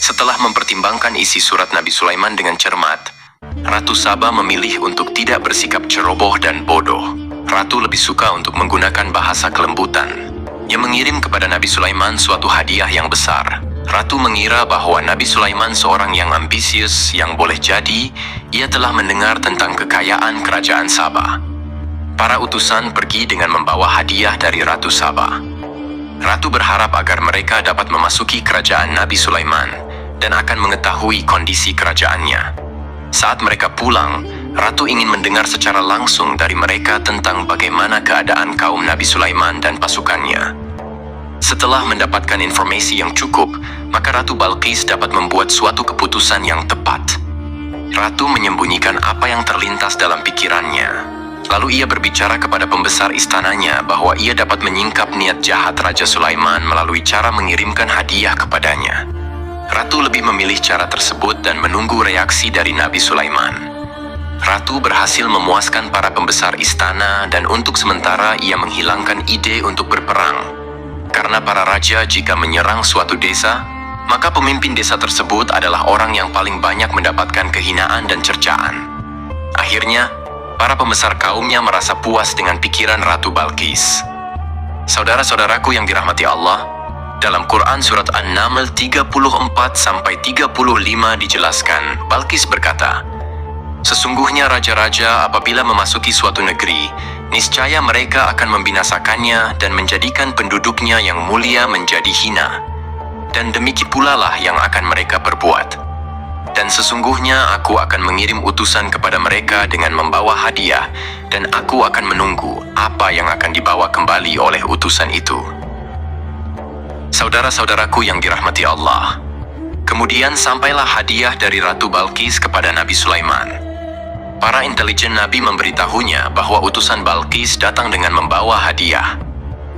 Setelah mempertimbangkan isi surat Nabi Sulaiman dengan cermat, Ratu Saba memilih untuk tidak bersikap ceroboh dan bodoh. Ratu lebih suka untuk menggunakan bahasa kelembutan. Ia mengirim kepada Nabi Sulaiman suatu hadiah yang besar. Ratu mengira bahwa Nabi Sulaiman seorang yang ambisius yang boleh jadi ia telah mendengar tentang kekayaan kerajaan Sabah. Para utusan pergi dengan membawa hadiah dari Ratu Sabah. Ratu berharap agar mereka dapat memasuki kerajaan Nabi Sulaiman dan akan mengetahui kondisi kerajaannya. Saat mereka pulang, Ratu ingin mendengar secara langsung dari mereka tentang bagaimana keadaan kaum Nabi Sulaiman dan pasukannya. Setelah mendapatkan informasi yang cukup, maka Ratu Balqis dapat membuat suatu keputusan yang tepat. Ratu menyembunyikan apa yang terlintas dalam pikirannya. Lalu ia berbicara kepada pembesar istananya bahwa ia dapat menyingkap niat jahat Raja Sulaiman melalui cara mengirimkan hadiah kepadanya. Ratu lebih memilih cara tersebut dan menunggu reaksi dari Nabi Sulaiman. Ratu berhasil memuaskan para pembesar istana dan untuk sementara ia menghilangkan ide untuk berperang. Karena para raja jika menyerang suatu desa, maka pemimpin desa tersebut adalah orang yang paling banyak mendapatkan kehinaan dan cercaan. Akhirnya, para pembesar kaumnya merasa puas dengan pikiran Ratu Balqis. Saudara-saudaraku yang dirahmati Allah, dalam Quran Surat An-Naml 34-35 dijelaskan, Balqis berkata, "Sesungguhnya raja-raja apabila memasuki suatu negeri, niscaya mereka akan membinasakannya dan menjadikan penduduknya yang mulia menjadi hina. Dan demikian pula lah yang akan mereka perbuat. Dan sesungguhnya aku akan mengirim utusan kepada mereka dengan membawa hadiah, dan aku akan menunggu apa yang akan dibawa kembali oleh utusan itu." Saudara-saudaraku yang dirahmati Allah, kemudian sampailah hadiah dari Ratu Balqis kepada Nabi Sulaiman. Para intelijen Nabi memberitahunya bahwa utusan Balqis datang dengan membawa hadiah.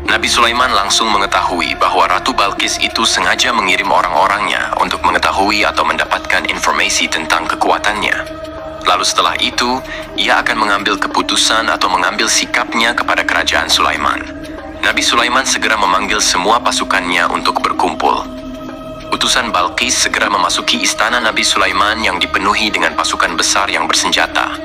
Nabi Sulaiman langsung mengetahui bahwa Ratu Balqis itu sengaja mengirim orang-orangnya untuk mengetahui atau mendapatkan informasi tentang kekuatannya. Lalu setelah itu, ia akan mengambil keputusan atau mengambil sikapnya kepada kerajaan Sulaiman. Nabi Sulaiman segera memanggil semua pasukannya untuk berkumpul. Utusan Balqis segera memasuki istana Nabi Sulaiman yang dipenuhi dengan pasukan besar yang bersenjata.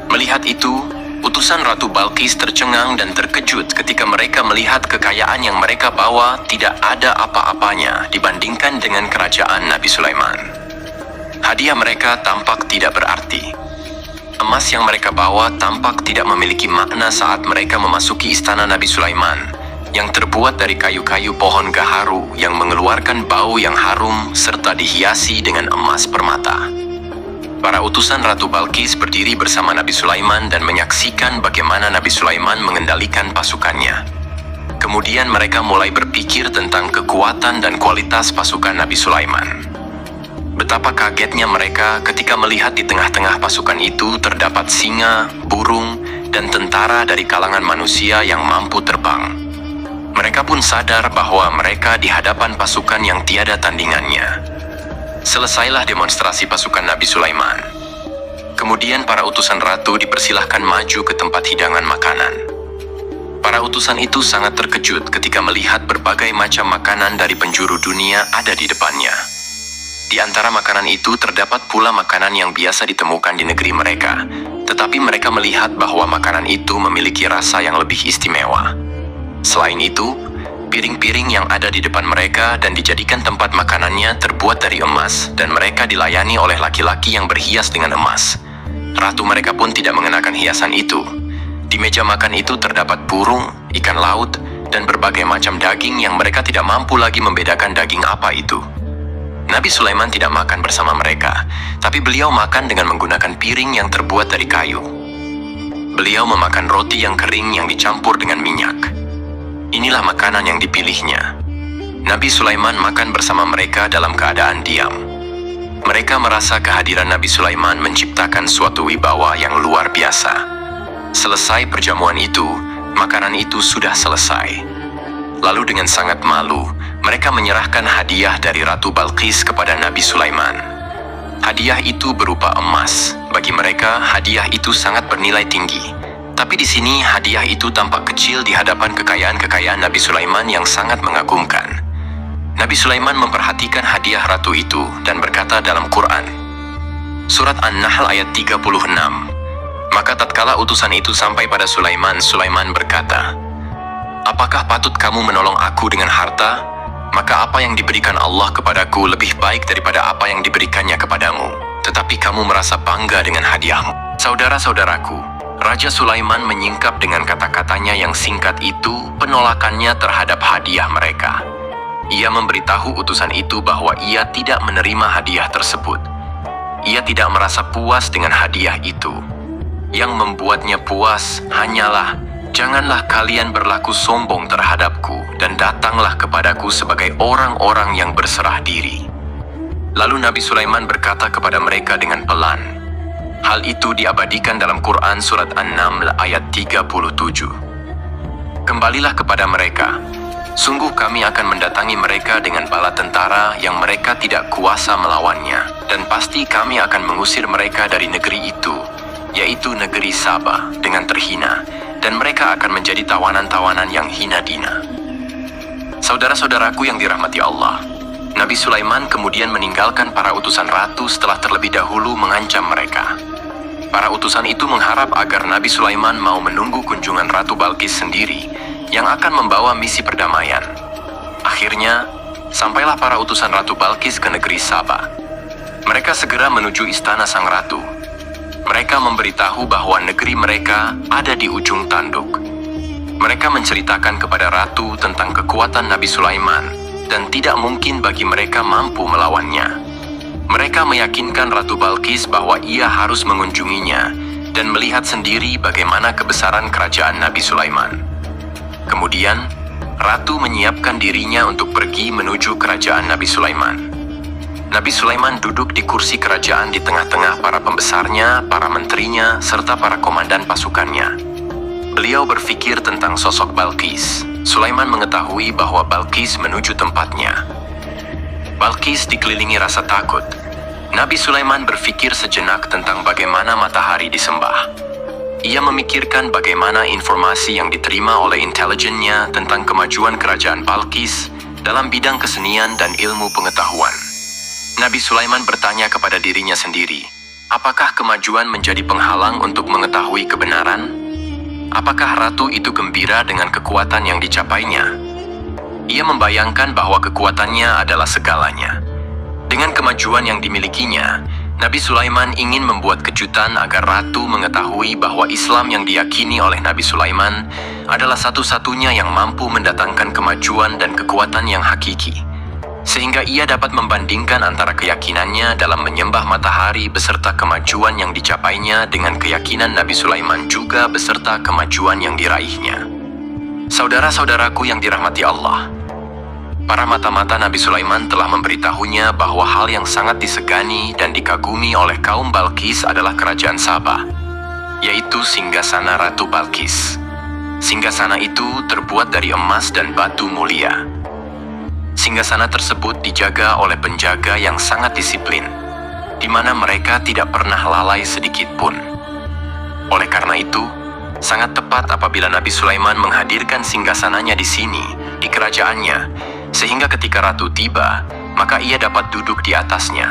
Melihat itu, utusan Ratu Balqis tercengang dan terkejut ketika mereka melihat kekayaan yang mereka bawa tidak ada apa-apanya dibandingkan dengan kerajaan Nabi Sulaiman. Hadiah mereka tampak tidak berarti. Emas yang mereka bawa tampak tidak memiliki makna saat mereka memasuki istana Nabi Sulaiman, yang terbuat dari kayu-kayu pohon gaharu yang mengeluarkan bau yang harum serta dihiasi dengan emas permata. Para utusan Ratu Balqis berdiri bersama Nabi Sulaiman dan menyaksikan bagaimana Nabi Sulaiman mengendalikan pasukannya. Kemudian mereka mulai berpikir tentang kekuatan dan kualitas pasukan Nabi Sulaiman. Betapa kagetnya mereka ketika melihat di tengah-tengah pasukan itu terdapat singa, burung, dan tentara dari kalangan manusia yang mampu terbang. Mereka pun sadar bahwa mereka di hadapan pasukan yang tiada tandingannya. Selesailah demonstrasi pasukan Nabi Sulaiman. Kemudian para utusan ratu dipersilahkan maju ke tempat hidangan makanan. Para utusan itu sangat terkejut ketika melihat berbagai macam makanan dari penjuru dunia ada di depannya. Di antara makanan itu terdapat pula makanan yang biasa ditemukan di negeri mereka, tetapi mereka melihat bahwa makanan itu memiliki rasa yang lebih istimewa. Selain itu, piring-piring yang ada di depan mereka dan dijadikan tempat makanannya terbuat dari emas dan mereka dilayani oleh laki-laki yang berhias dengan emas. Ratu mereka pun tidak mengenakan hiasan itu. Di meja makan itu terdapat burung, ikan laut, dan berbagai macam daging yang mereka tidak mampu lagi membedakan daging apa itu. Nabi Sulaiman tidak makan bersama mereka, tapi beliau makan dengan menggunakan piring yang terbuat dari kayu. Beliau memakan roti yang kering yang dicampur dengan minyak. Inilah makanan yang dipilihnya. Nabi Sulaiman makan bersama mereka dalam keadaan diam. Mereka merasa kehadiran Nabi Sulaiman menciptakan suatu wibawa yang luar biasa. Selesai perjamuan itu, makanan itu sudah selesai. Lalu dengan sangat malu, mereka menyerahkan hadiah dari Ratu Balqis kepada Nabi Sulaiman. Hadiah itu berupa emas. Bagi mereka, hadiah itu sangat bernilai tinggi. Tapi di sini hadiah itu tampak kecil di hadapan kekayaan-kekayaan Nabi Sulaiman yang sangat mengagumkan. Nabi Sulaiman memperhatikan hadiah ratu itu dan berkata dalam Quran, Surat An-Nahl ayat 36, Maka tatkala utusan itu sampai pada Sulaiman, Sulaiman berkata, "Apakah patut kamu menolong aku dengan harta? Maka apa yang diberikan Allah kepadaku lebih baik daripada apa yang diberikannya kepadamu. Tetapi kamu merasa bangga dengan hadiahmu." Saudara-saudaraku, Raja Sulaiman menyingkap dengan kata-katanya yang singkat itu penolakannya terhadap hadiah mereka. Ia memberitahu utusan itu bahwa ia tidak menerima hadiah tersebut. Ia tidak merasa puas dengan hadiah itu. Yang membuatnya puas hanyalah, "Janganlah kalian berlaku sombong terhadapku dan datanglah kepadaku sebagai orang-orang yang berserah diri." Lalu Nabi Sulaiman berkata kepada mereka dengan pelan. Hal itu diabadikan dalam Quran Surat An-Naml ayat 37. "Kembalilah kepada mereka. Sungguh kami akan mendatangi mereka dengan bala tentara yang mereka tidak kuasa melawannya, dan pasti kami akan mengusir mereka dari negeri itu, yaitu negeri Sabah, dengan terhina, dan mereka akan menjadi tawanan-tawanan yang hina dina." Saudara-saudaraku yang dirahmati Allah, Nabi Sulaiman kemudian meninggalkan para utusan ratu setelah terlebih dahulu mengancam mereka. Para utusan itu mengharap agar Nabi Sulaiman mau menunggu kunjungan Ratu Balqis sendiri yang akan membawa misi perdamaian. Akhirnya, sampailah para utusan Ratu Balqis ke negeri Sabah. Mereka segera menuju istana sang ratu. Mereka memberitahu bahwa negeri mereka ada di ujung tanduk. Mereka menceritakan kepada ratu tentang kekuatan Nabi Sulaiman dan tidak mungkin bagi mereka mampu melawannya. Mereka meyakinkan Ratu Balqis bahwa ia harus mengunjunginya dan melihat sendiri bagaimana kebesaran kerajaan Nabi Sulaiman. Kemudian, ratu menyiapkan dirinya untuk pergi menuju kerajaan Nabi Sulaiman. Nabi Sulaiman duduk di kursi kerajaan di tengah-tengah para pembesarnya, para menterinya, serta para komandan pasukannya. Beliau berpikir tentang sosok Balqis. Sulaiman mengetahui bahwa Balqis menuju tempatnya. Balqis dikelilingi rasa takut. Nabi Sulaiman berpikir sejenak tentang bagaimana matahari disembah. Ia memikirkan bagaimana informasi yang diterima oleh intelijennya tentang kemajuan kerajaan Balqis dalam bidang kesenian dan ilmu pengetahuan. Nabi Sulaiman bertanya kepada dirinya sendiri, apakah kemajuan menjadi penghalang untuk mengetahui kebenaran? Apakah ratu itu gembira dengan kekuatan yang dicapainya? Ia membayangkan bahwa kekuatannya adalah segalanya. Dengan kemajuan yang dimilikinya, Nabi Sulaiman ingin membuat kejutan agar ratu mengetahui bahwa Islam yang diyakini oleh Nabi Sulaiman adalah satu-satunya yang mampu mendatangkan kemajuan dan kekuatan yang hakiki. Sehingga ia dapat membandingkan antara keyakinannya dalam menyembah matahari beserta kemajuan yang dicapainya dengan keyakinan Nabi Sulaiman juga beserta kemajuan yang diraihnya. Saudara-saudaraku yang dirahmati Allah, para mata-mata Nabi Sulaiman telah memberitahunya bahwa hal yang sangat disegani dan dikagumi oleh kaum Balqis adalah kerajaan Sabah, yaitu singgasana Ratu Balqis. Singgasana itu terbuat dari emas dan batu mulia. Singgasana tersebut dijaga oleh penjaga yang sangat disiplin, di mana mereka tidak pernah lalai sedikit pun. Oleh karena itu, sangat tepat apabila Nabi Sulaiman menghadirkan singgasananya di sini, di kerajaannya, sehingga ketika ratu tiba, maka ia dapat duduk di atasnya.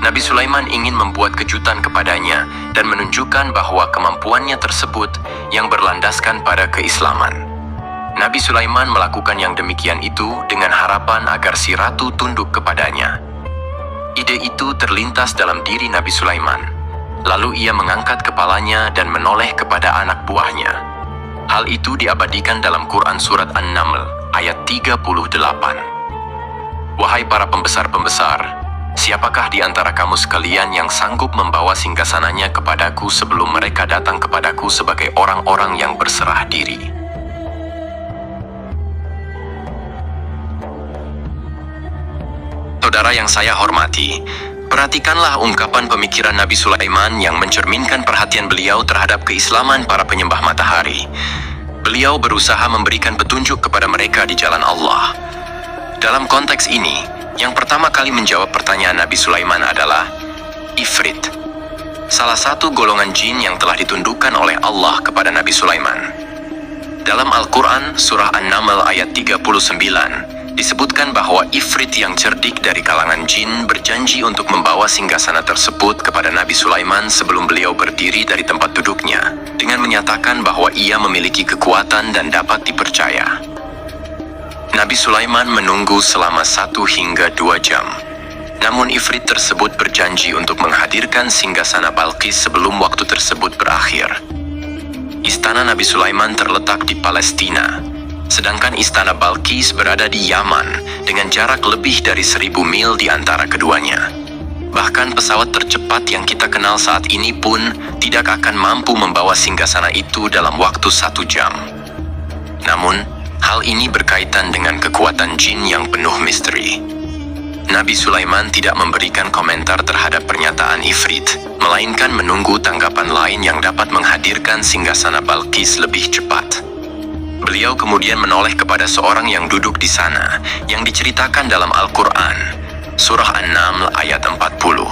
Nabi Sulaiman ingin membuat kejutan kepadanya dan menunjukkan bahwa kemampuannya tersebut yang berlandaskan pada keislaman. Nabi Sulaiman melakukan yang demikian itu dengan harapan agar si ratu tunduk kepadanya. Ide itu terlintas dalam diri Nabi Sulaiman. Lalu ia mengangkat kepalanya dan menoleh kepada anak buahnya. Hal itu diabadikan dalam Quran Surat An-Naml ayat 38. Wahai para pembesar-pembesar, siapakah di antara kamu sekalian yang sanggup membawa singgasananya kepadaku sebelum mereka datang kepadaku sebagai orang-orang yang berserah diri? Saudara yang saya hormati, perhatikanlah ungkapan pemikiran Nabi Sulaiman yang mencerminkan perhatian beliau terhadap keislaman para penyembah matahari. Beliau berusaha memberikan petunjuk kepada mereka di jalan Allah. Dalam konteks ini, yang pertama kali menjawab pertanyaan Nabi Sulaiman adalah Ifrit, salah satu golongan jin yang telah ditundukkan oleh Allah kepada Nabi Sulaiman. Dalam Al-Quran, Surah An-Naml ayat 39, Disebutkan bahwa Ifrit yang cerdik dari kalangan jin berjanji untuk membawa singgasana tersebut kepada Nabi Sulaiman sebelum beliau berdiri dari tempat duduknya, dengan menyatakan bahwa ia memiliki kekuatan dan dapat dipercaya. Nabi Sulaiman menunggu selama 1 hingga 2 jam. Namun Ifrit tersebut berjanji untuk menghadirkan singgasana Balqis sebelum waktu tersebut berakhir. Istana Nabi Sulaiman terletak di Palestina, sedangkan istana Balqis berada di Yaman dengan jarak lebih dari 1000 mil di antara keduanya. Bahkan pesawat tercepat yang kita kenal saat ini pun tidak akan mampu membawa singgasana itu dalam waktu 1 jam. Namun, hal ini berkaitan dengan kekuatan jin yang penuh misteri. Nabi Sulaiman tidak memberikan komentar terhadap pernyataan Ifrit, melainkan menunggu tanggapan lain yang dapat menghadirkan singgasana Balqis lebih cepat. Beliau kemudian menoleh kepada seorang yang duduk di sana, yang diceritakan dalam Al-Quran, Surah An-Naml ayat 40.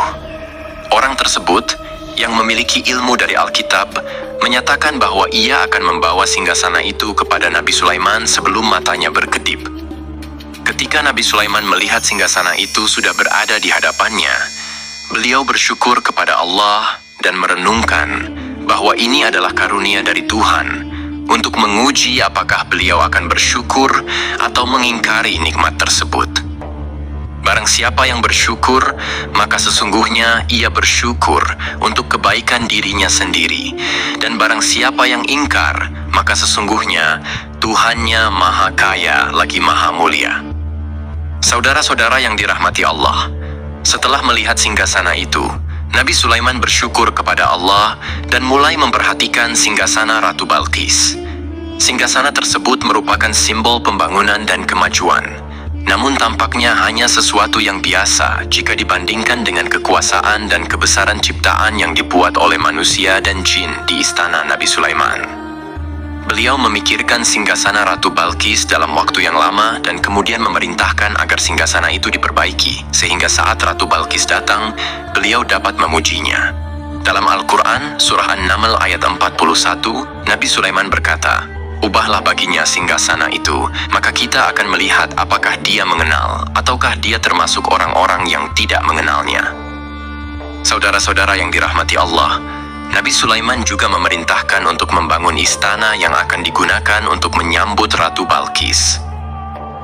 Orang tersebut, yang memiliki ilmu dari Alkitab, menyatakan bahwa ia akan membawa singgasana itu kepada Nabi Sulaiman sebelum matanya berkedip. Ketika Nabi Sulaiman melihat singgasana itu sudah berada di hadapannya, beliau bersyukur kepada Allah dan merenungkan bahwa ini adalah karunia dari Tuhan, untuk menguji apakah beliau akan bersyukur atau mengingkari nikmat tersebut. Barang siapa yang bersyukur, maka sesungguhnya ia bersyukur untuk kebaikan dirinya sendiri. Dan barang siapa yang ingkar, maka sesungguhnya Tuhannya Maha Kaya lagi Maha Mulia. Saudara-saudara yang dirahmati Allah, setelah melihat singgasana itu, Nabi Sulaiman bersyukur kepada Allah dan mulai memperhatikan singgasana Ratu Balqis. Singgasana tersebut merupakan simbol pembangunan dan kemajuan. Namun tampaknya hanya sesuatu yang biasa jika dibandingkan dengan kekuasaan dan kebesaran ciptaan yang dibuat oleh manusia dan jin di istana Nabi Sulaiman. Beliau memikirkan singgasana Ratu Balqis dalam waktu yang lama dan kemudian memerintahkan agar singgasana itu diperbaiki, sehingga saat Ratu Balqis datang, beliau dapat memujinya. Dalam Al-Quran, Surah An-Naml ayat 41, Nabi Sulaiman berkata, "Ubahlah baginya singgasana itu, maka kita akan melihat apakah dia mengenal, ataukah dia termasuk orang-orang yang tidak mengenalnya." Saudara-saudara yang dirahmati Allah, Nabi Sulaiman juga memerintahkan untuk membangun istana yang akan digunakan untuk menyambut Ratu Balqis.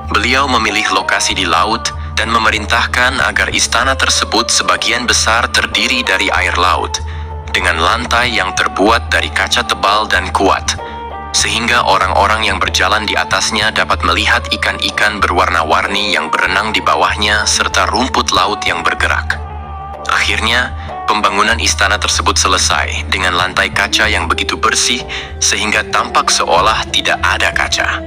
Beliau memilih lokasi di laut dan memerintahkan agar istana tersebut sebagian besar terdiri dari air laut, dengan lantai yang terbuat dari kaca tebal dan kuat, sehingga orang-orang yang berjalan di atasnya dapat melihat ikan-ikan berwarna-warni yang berenang di bawahnya serta rumput laut yang bergerak. Akhirnya, pembangunan istana tersebut selesai dengan lantai kaca yang begitu bersih sehingga tampak seolah tidak ada kaca.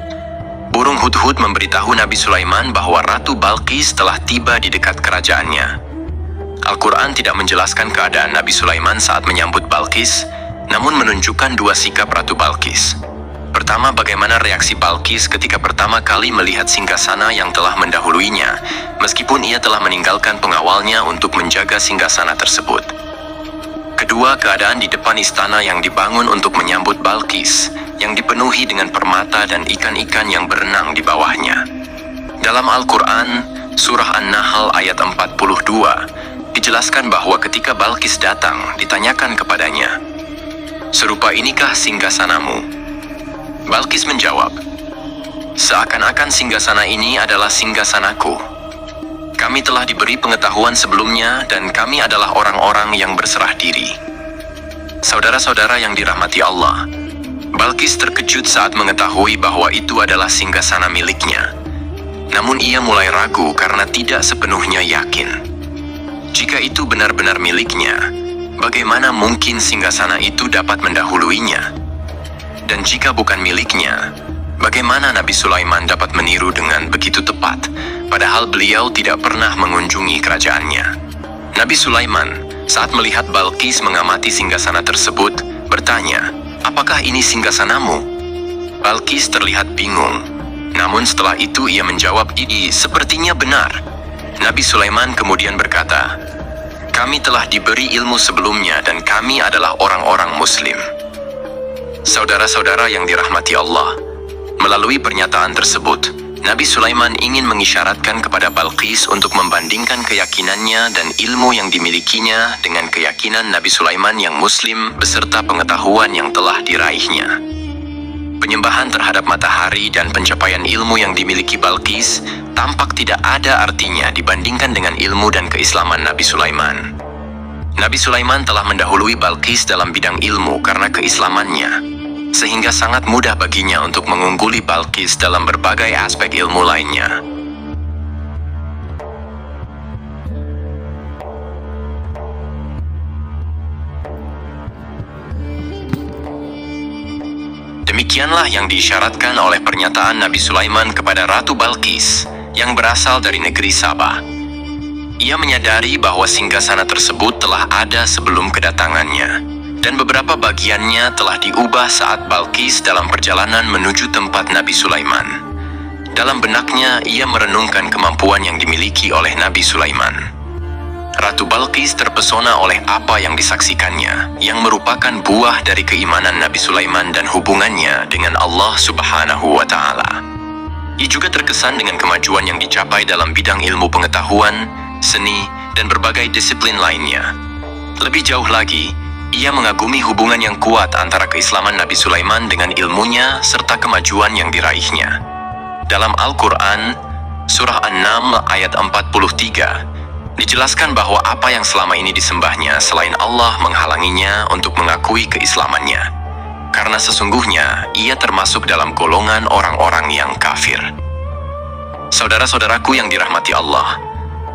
Burung hudhud memberitahu Nabi Sulaiman bahwa Ratu Balqis telah tiba di dekat kerajaannya. Al-Quran tidak menjelaskan keadaan Nabi Sulaiman saat menyambut Balqis, namun menunjukkan 2 sikap Ratu Balqis. Pertama, bagaimana reaksi Balqis ketika pertama kali melihat singgasana yang telah mendahuluinya, meskipun ia telah meninggalkan pengawalnya untuk menjaga singgasana tersebut. Kedua, keadaan di depan istana yang dibangun untuk menyambut Balqis, yang dipenuhi dengan permata dan ikan-ikan yang berenang di bawahnya. Dalam Al-Quran, Surah An-Nahl ayat 42, dijelaskan bahwa ketika Balqis datang, ditanyakan kepadanya, "Serupa inikah singgasanamu?" Balqis menjawab, "Seakan-akan singgasana ini adalah singgasanaku. Kami telah diberi pengetahuan sebelumnya dan kami adalah orang-orang yang berserah diri." Saudara-saudara yang dirahmati Allah, Balqis terkejut saat mengetahui bahwa itu adalah singgasana miliknya. Namun ia mulai ragu karena tidak sepenuhnya yakin. Jika itu benar-benar miliknya, bagaimana mungkin singgasana itu dapat mendahuluinya? Dan jika bukan miliknya, bagaimana Nabi Sulaiman dapat meniru dengan begitu tepat, padahal beliau tidak pernah mengunjungi kerajaannya? Nabi Sulaiman, saat melihat Balqis mengamati singgasana tersebut, bertanya, "Apakah ini singgasanamu?" Balqis terlihat bingung. Namun setelah itu ia menjawab, "Ini sepertinya benar." Nabi Sulaiman kemudian berkata, "Kami telah diberi ilmu sebelumnya dan kami adalah orang-orang Muslim." Saudara-saudara yang dirahmati Allah, melalui pernyataan tersebut, Nabi Sulaiman ingin mengisyaratkan kepada Balqis untuk membandingkan keyakinannya dan ilmu yang dimilikinya dengan keyakinan Nabi Sulaiman yang muslim beserta pengetahuan yang telah diraihnya. Penyembahan terhadap matahari dan pencapaian ilmu yang dimiliki Balqis tampak tidak ada artinya dibandingkan dengan ilmu dan keislaman Nabi Sulaiman. Nabi Sulaiman telah mendahului Balqis dalam bidang ilmu karena keislamannya, sehingga sangat mudah baginya untuk mengungguli Balqis dalam berbagai aspek ilmu lainnya. Demikianlah yang diisyaratkan oleh pernyataan Nabi Sulaiman kepada Ratu Balqis yang berasal dari negeri Sabah. Ia menyadari bahwa singgasana tersebut telah ada sebelum kedatangannya, dan beberapa bagiannya telah diubah saat Balqis dalam perjalanan menuju tempat Nabi Sulaiman. Dalam benaknya, ia merenungkan kemampuan yang dimiliki oleh Nabi Sulaiman. Ratu Balqis terpesona oleh apa yang disaksikannya, yang merupakan buah dari keimanan Nabi Sulaiman dan hubungannya dengan Allah Subhanahu wa Ta'ala. Ia juga terkesan dengan kemajuan yang dicapai dalam bidang ilmu pengetahuan, seni, dan berbagai disiplin lainnya. Lebih jauh lagi, ia mengagumi hubungan yang kuat antara keislaman Nabi Sulaiman dengan ilmunya serta kemajuan yang diraihnya. Dalam Al-Quran, Surah An-Naml ayat 43, dijelaskan bahwa apa yang selama ini disembahnya selain Allah menghalanginya untuk mengakui keislamannya, karena sesungguhnya ia termasuk dalam golongan orang-orang yang kafir. Saudara-saudaraku yang dirahmati Allah,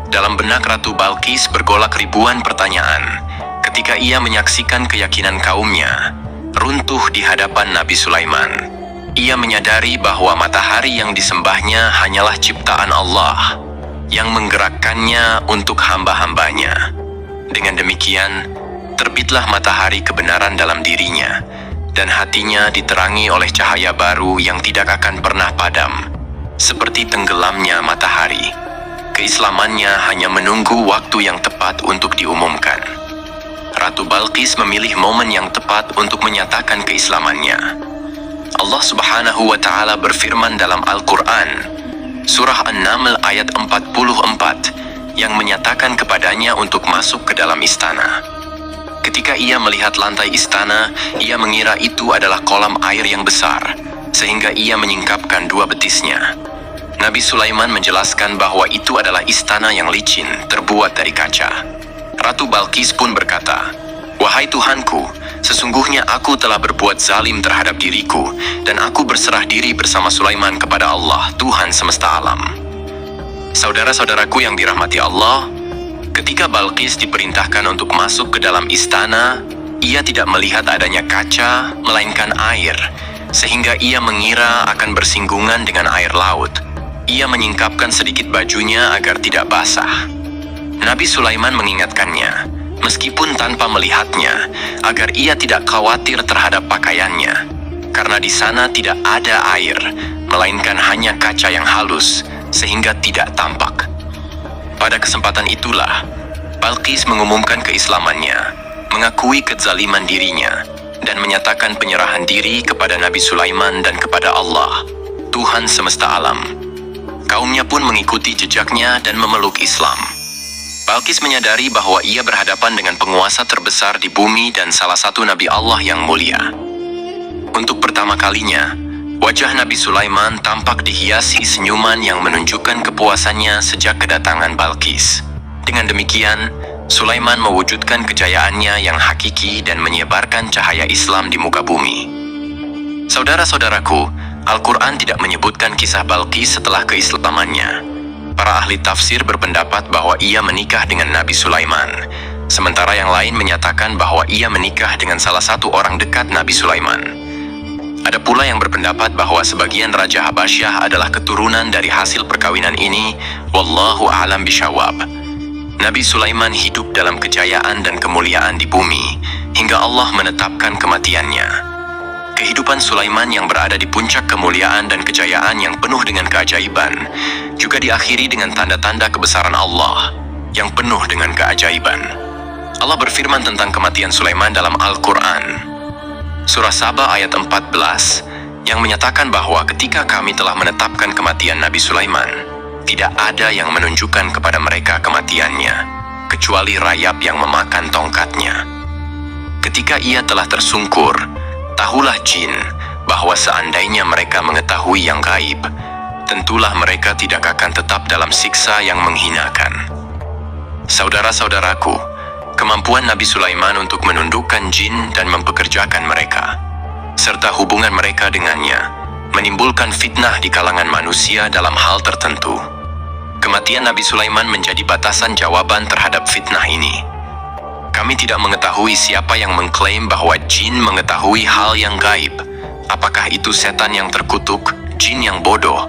dalam benak Ratu Balqis bergolak ribuan pertanyaan ketika ia menyaksikan keyakinan kaumnya runtuh di hadapan Nabi Sulaiman. Ia menyadari bahwa matahari yang disembahnya hanyalah ciptaan Allah yang menggerakkannya untuk hamba-hambanya. Dengan demikian, terbitlah matahari kebenaran dalam dirinya, dan hatinya diterangi oleh cahaya baru yang tidak akan pernah padam, seperti tenggelamnya matahari. Keislamannya hanya menunggu waktu yang tepat untuk diumumkan. Ratu Balqis memilih momen yang tepat untuk menyatakan keislamannya. Allah Subhanahu wa Ta'ala berfirman dalam Al-Quran, Surah An-Naml ayat 44, yang menyatakan kepadanya untuk masuk ke dalam istana. Ketika ia melihat lantai istana, ia mengira itu adalah kolam air yang besar, sehingga ia menyingkapkan dua betisnya. Nabi Sulaiman menjelaskan bahwa itu adalah istana yang licin, terbuat dari kaca. Ratu Balqis pun berkata, "Wahai Tuhanku, sesungguhnya aku telah berbuat zalim terhadap diriku, dan aku berserah diri bersama Sulaiman kepada Allah, Tuhan semesta alam." Saudara-saudaraku yang dirahmati Allah, ketika Balqis diperintahkan untuk masuk ke dalam istana, ia tidak melihat adanya kaca, melainkan air, sehingga ia mengira akan bersinggungan dengan air laut. Ia menyingkapkan sedikit bajunya agar tidak basah. Nabi Sulaiman mengingatkannya, meskipun tanpa melihatnya, agar ia tidak khawatir terhadap pakaiannya, karena di sana tidak ada air, melainkan hanya kaca yang halus, sehingga tidak tampak. Pada kesempatan itulah, Balqis mengumumkan keislamannya, mengakui kezaliman dirinya, dan menyatakan penyerahan diri kepada Nabi Sulaiman dan kepada Allah, Tuhan semesta alam. Kaumnya pun mengikuti jejaknya dan memeluk Islam. Balqis menyadari bahwa ia berhadapan dengan penguasa terbesar di bumi dan salah satu Nabi Allah yang mulia. Untuk pertama kalinya, wajah Nabi Sulaiman tampak dihiasi senyuman yang menunjukkan kepuasannya sejak kedatangan Balqis. Dengan demikian, Sulaiman mewujudkan kejayaannya yang hakiki dan menyebarkan cahaya Islam di muka bumi. Saudara-saudaraku, Al-Quran tidak menyebutkan kisah Balqis setelah keislamannya. Para ahli tafsir berpendapat bahwa ia menikah dengan Nabi Sulaiman, sementara yang lain menyatakan bahwa ia menikah dengan salah satu orang dekat Nabi Sulaiman. Ada pula yang berpendapat bahwa sebagian Raja Habasyah adalah keturunan dari hasil perkawinan ini, wallahu a'lam bishawab. Nabi Sulaiman hidup dalam kejayaan dan kemuliaan di bumi, hingga Allah menetapkan kematiannya. Kehidupan Sulaiman yang berada di puncak kemuliaan dan kejayaan yang penuh dengan keajaiban, juga diakhiri dengan tanda-tanda kebesaran Allah, yang penuh dengan keajaiban. Allah berfirman tentang kematian Sulaiman dalam Al-Quran. Surah Saba ayat 14, yang menyatakan bahwa ketika kami telah menetapkan kematian Nabi Sulaiman, tidak ada yang menunjukkan kepada mereka kematiannya, kecuali rayap yang memakan tongkatnya. Ketika ia telah tersungkur, tahulah jin bahwa seandainya mereka mengetahui yang gaib, tentulah mereka tidak akan tetap dalam siksa yang menghinakan. Saudara-saudaraku, kemampuan Nabi Sulaiman untuk menundukkan jin dan mempekerjakan mereka, serta hubungan mereka dengannya, menimbulkan fitnah di kalangan manusia dalam hal tertentu. Kematian Nabi Sulaiman menjadi batasan jawaban terhadap fitnah ini. Kami tidak mengetahui siapa yang mengklaim bahwa jin mengetahui hal yang gaib. Apakah itu setan yang terkutuk, jin yang bodoh,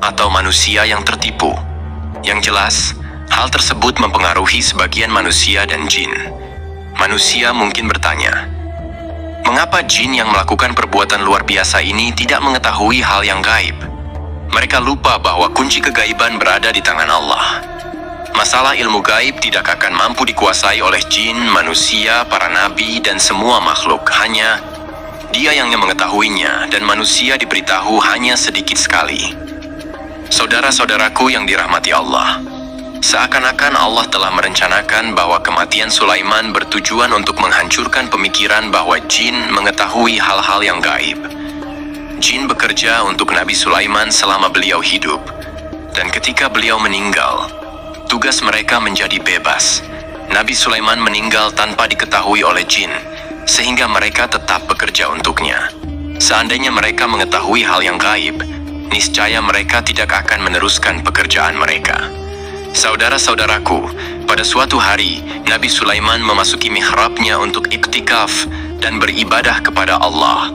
atau manusia yang tertipu? Yang jelas, hal tersebut mempengaruhi sebagian manusia dan jin. Manusia mungkin bertanya, mengapa jin yang melakukan perbuatan luar biasa ini tidak mengetahui hal yang gaib? Mereka lupa bahwa kunci kegaiban berada di tangan Allah. Masalah ilmu gaib tidak akan mampu dikuasai oleh jin, manusia, para nabi, dan semua makhluk. Hanya Dia yang mengetahuinya, dan manusia diberitahu hanya sedikit sekali. Saudara-saudaraku yang dirahmati Allah, seakan-akan Allah telah merencanakan bahwa kematian Sulaiman bertujuan untuk menghancurkan pemikiran bahwa jin mengetahui hal-hal yang gaib. Jin bekerja untuk Nabi Sulaiman selama beliau hidup, dan ketika beliau meninggal, tugas mereka menjadi bebas. Nabi Sulaiman meninggal tanpa diketahui oleh jin, sehingga mereka tetap bekerja untuknya. Seandainya mereka mengetahui hal yang gaib, niscaya mereka tidak akan meneruskan pekerjaan mereka. Saudara-saudaraku, pada suatu hari, Nabi Sulaiman memasuki mihrabnya untuk iktikaf dan beribadah kepada Allah.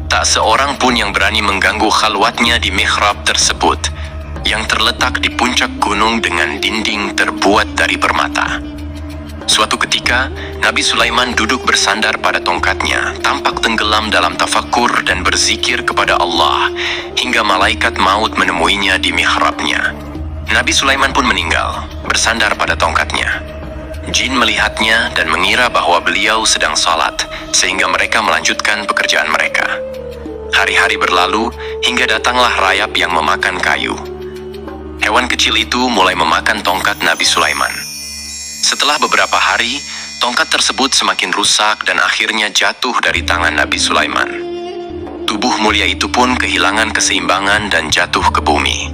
Tak seorang pun yang berani mengganggu khalwatnya di mihrab tersebut, yang terletak di puncak gunung dengan dinding terbuat dari permata. Suatu ketika, Nabi Sulaiman duduk bersandar pada tongkatnya, tampak tenggelam dalam tafakkur dan berzikir kepada Allah, hingga malaikat maut menemuinya di mihrabnya. Nabi Sulaiman pun meninggal, bersandar pada tongkatnya. Jin melihatnya dan mengira bahwa beliau sedang salat, sehingga mereka melanjutkan pekerjaan mereka. Hari-hari berlalu, hingga datanglah rayap yang memakan kayu. Hewan kecil itu mulai memakan tongkat Nabi Sulaiman. Setelah beberapa hari, tongkat tersebut semakin rusak dan akhirnya jatuh dari tangan Nabi Sulaiman. Tubuh mulia itu pun kehilangan keseimbangan dan jatuh ke bumi.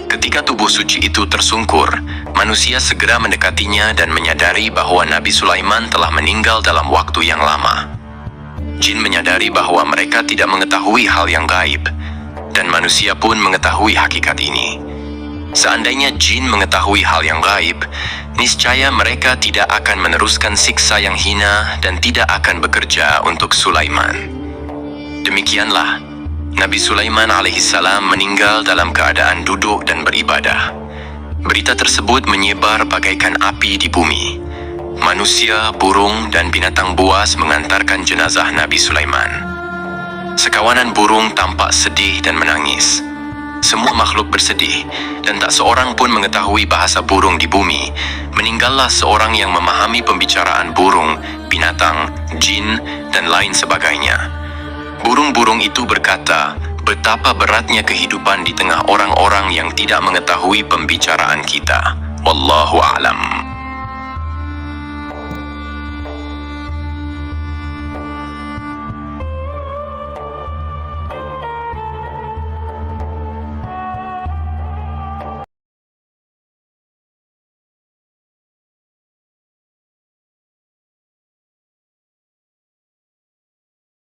Ketika tubuh suci itu tersungkur, manusia segera mendekatinya dan menyadari bahwa Nabi Sulaiman telah meninggal dalam waktu yang lama. Jin menyadari bahwa mereka tidak mengetahui hal yang gaib, dan manusia pun mengetahui hakikat ini. Seandainya jin mengetahui hal yang gaib, niscaya mereka tidak akan meneruskan siksa yang hina dan tidak akan bekerja untuk Sulaiman. Demikianlah, Nabi Sulaiman alaihissalam meninggal dalam keadaan duduk dan beribadah. Berita tersebut menyebar bagaikan api di bumi. Manusia, burung, dan binatang buas mengantarkan jenazah Nabi Sulaiman. Sekawanan burung tampak sedih dan menangis. Semua makhluk bersedih, dan tak seorang pun mengetahui bahasa burung di bumi. Meninggallah seorang yang memahami pembicaraan burung, binatang, jin, dan lain sebagainya. Burung-burung itu berkata, betapa beratnya kehidupan di tengah orang-orang yang tidak mengetahui pembicaraan kita. Wallahu a'lam.